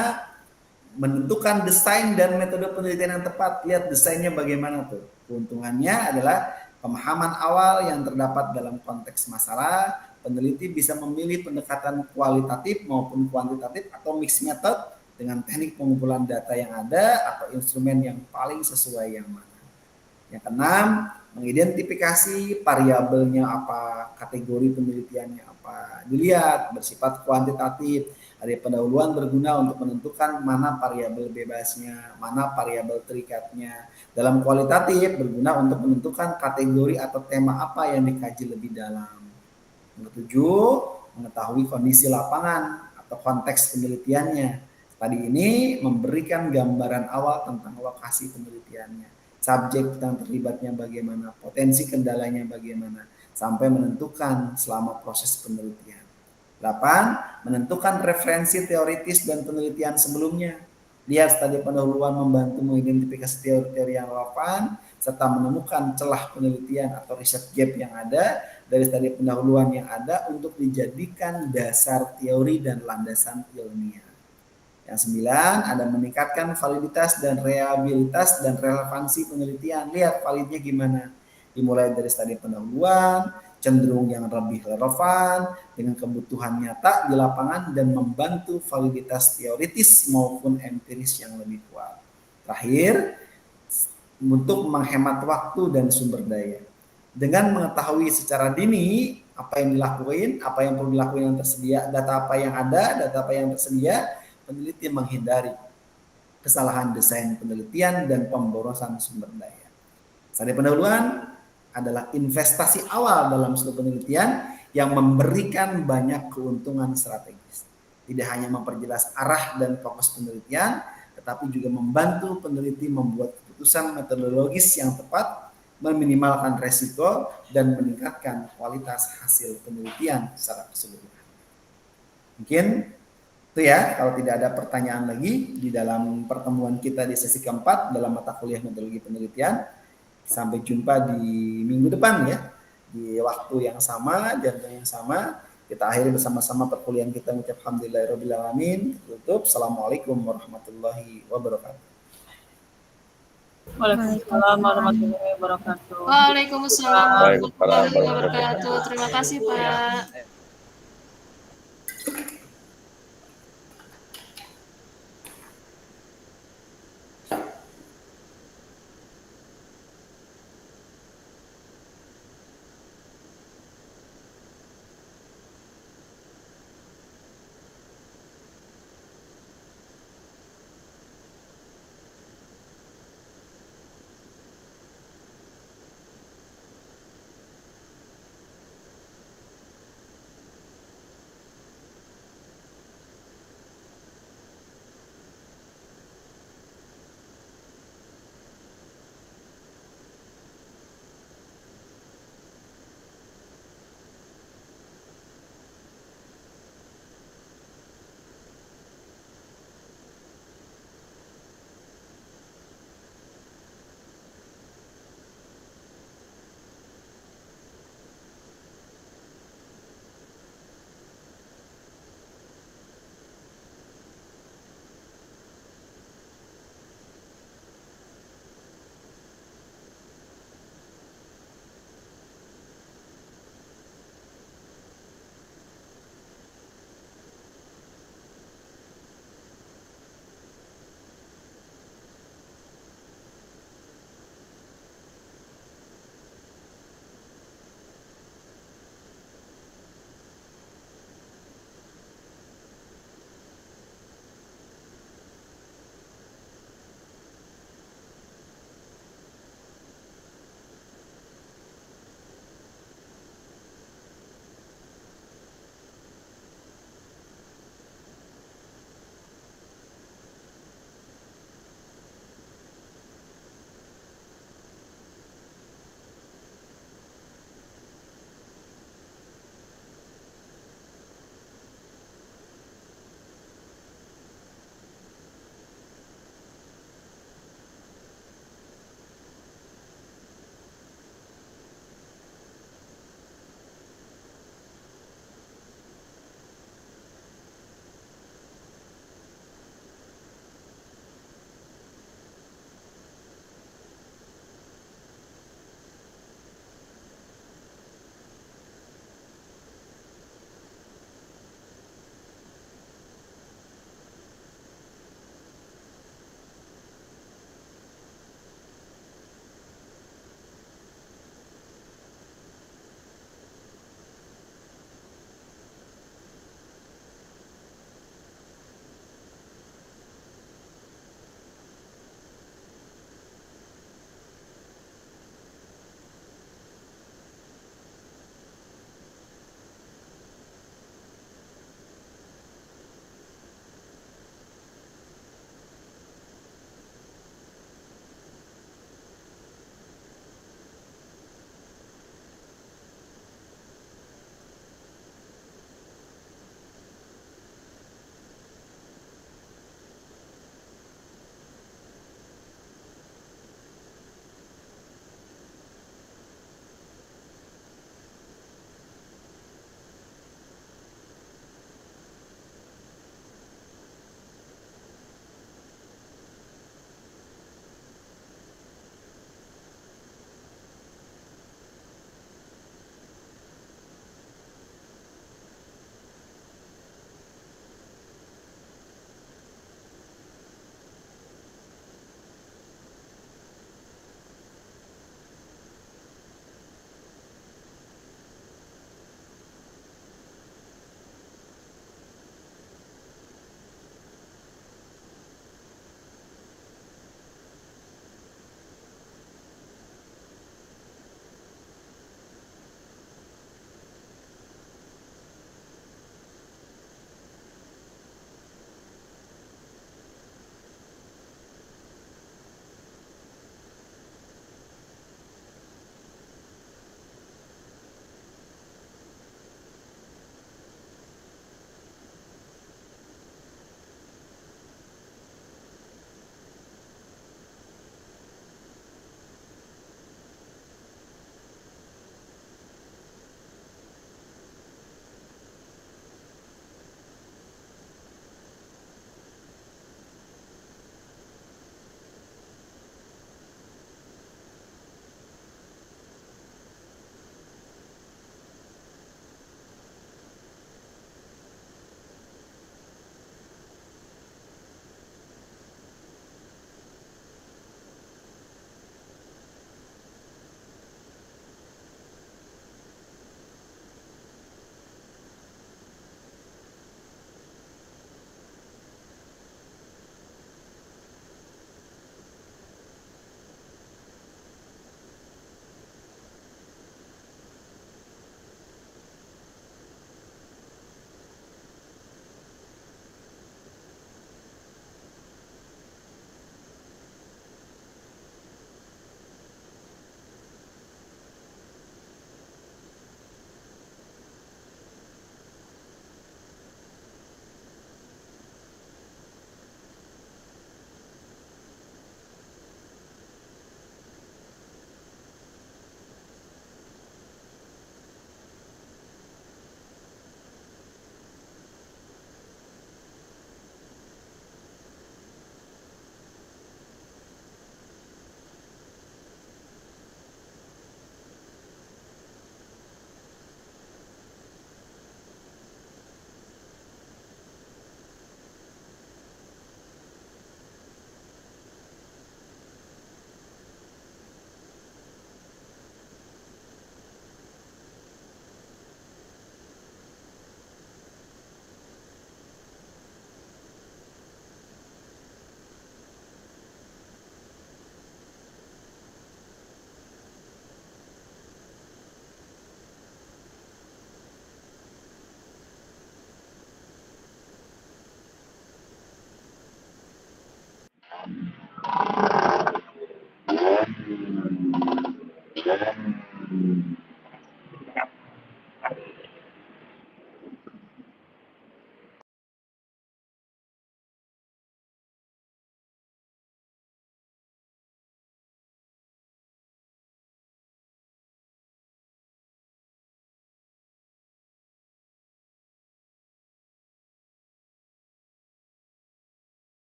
menentukan desain dan metode penelitian yang tepat. Lihat desainnya bagaimana tuh. Keuntungannya adalah pemahaman awal yang terdapat dalam konteks masalah. Peneliti bisa memilih pendekatan kualitatif maupun kuantitatif atau mixed method dengan teknik pengumpulan data yang ada atau instrumen yang paling sesuai yang mana. Yang keenam, mengidentifikasi variabelnya apa, kategori penelitiannya apa. Dilihat bersifat kuantitatif. Ada pendahuluan berguna untuk menentukan mana variabel bebasnya, mana variabel terikatnya. Dalam kualitatif berguna untuk menentukan kategori atau tema apa yang dikaji lebih dalam. Yang ketujuh, mengetahui kondisi lapangan atau konteks penelitiannya. Tadi ini memberikan gambaran awal tentang lokasi penelitiannya, subjek yang terlibatnya bagaimana, potensi kendalanya bagaimana, sampai menentukan selama proses penelitian. 8. Menentukan referensi teoritis dan penelitian sebelumnya. Lihat studi pendahuluan membantu mengidentifikasi teori-teori yang relevan, serta menemukan celah penelitian atau riset gap yang ada dari studi pendahuluan yang ada untuk dijadikan dasar teori dan landasan ilmiah. Yang 9, ada meningkatkan validitas dan reliabilitas dan relevansi penelitian. Lihat validnya gimana. Dimulai dari studi pendahuluan, cenderung yang lebih relevan dengan kebutuhan nyata di lapangan dan membantu validitas teoritis maupun empiris yang lebih kuat. Terakhir, untuk menghemat waktu dan sumber daya. Dengan mengetahui secara dini apa yang dilakuin, apa yang perlu dilakuin yang tersedia, data apa yang ada, data apa yang tersedia, peneliti menghindari kesalahan desain penelitian dan pemborosan sumber daya. Studi pendahuluan adalah investasi awal dalam suatu penelitian yang memberikan banyak keuntungan strategis. Tidak hanya memperjelas arah dan fokus penelitian, tetapi juga membantu peneliti membuat keputusan metodologis yang tepat, meminimalkan resiko, dan meningkatkan kualitas hasil penelitian secara keseluruhan. Mungkin itu ya, kalau tidak ada pertanyaan lagi di dalam pertemuan kita di sesi keempat dalam mata kuliah metodologi penelitian. Sampai jumpa di minggu depan ya, di waktu yang sama, jam yang sama. Kita akhiri bersama-sama perkuliahan kita mengucap alhamdulillahirrahmanirrahim. Tutup. Assalamualaikum warahmatullahi wabarakatuh. Waalaikumsalam warahmatullahi wabarakatuh. Waalaikumsalam warahmatullahi wabarakatuh. Terima kasih, Pak.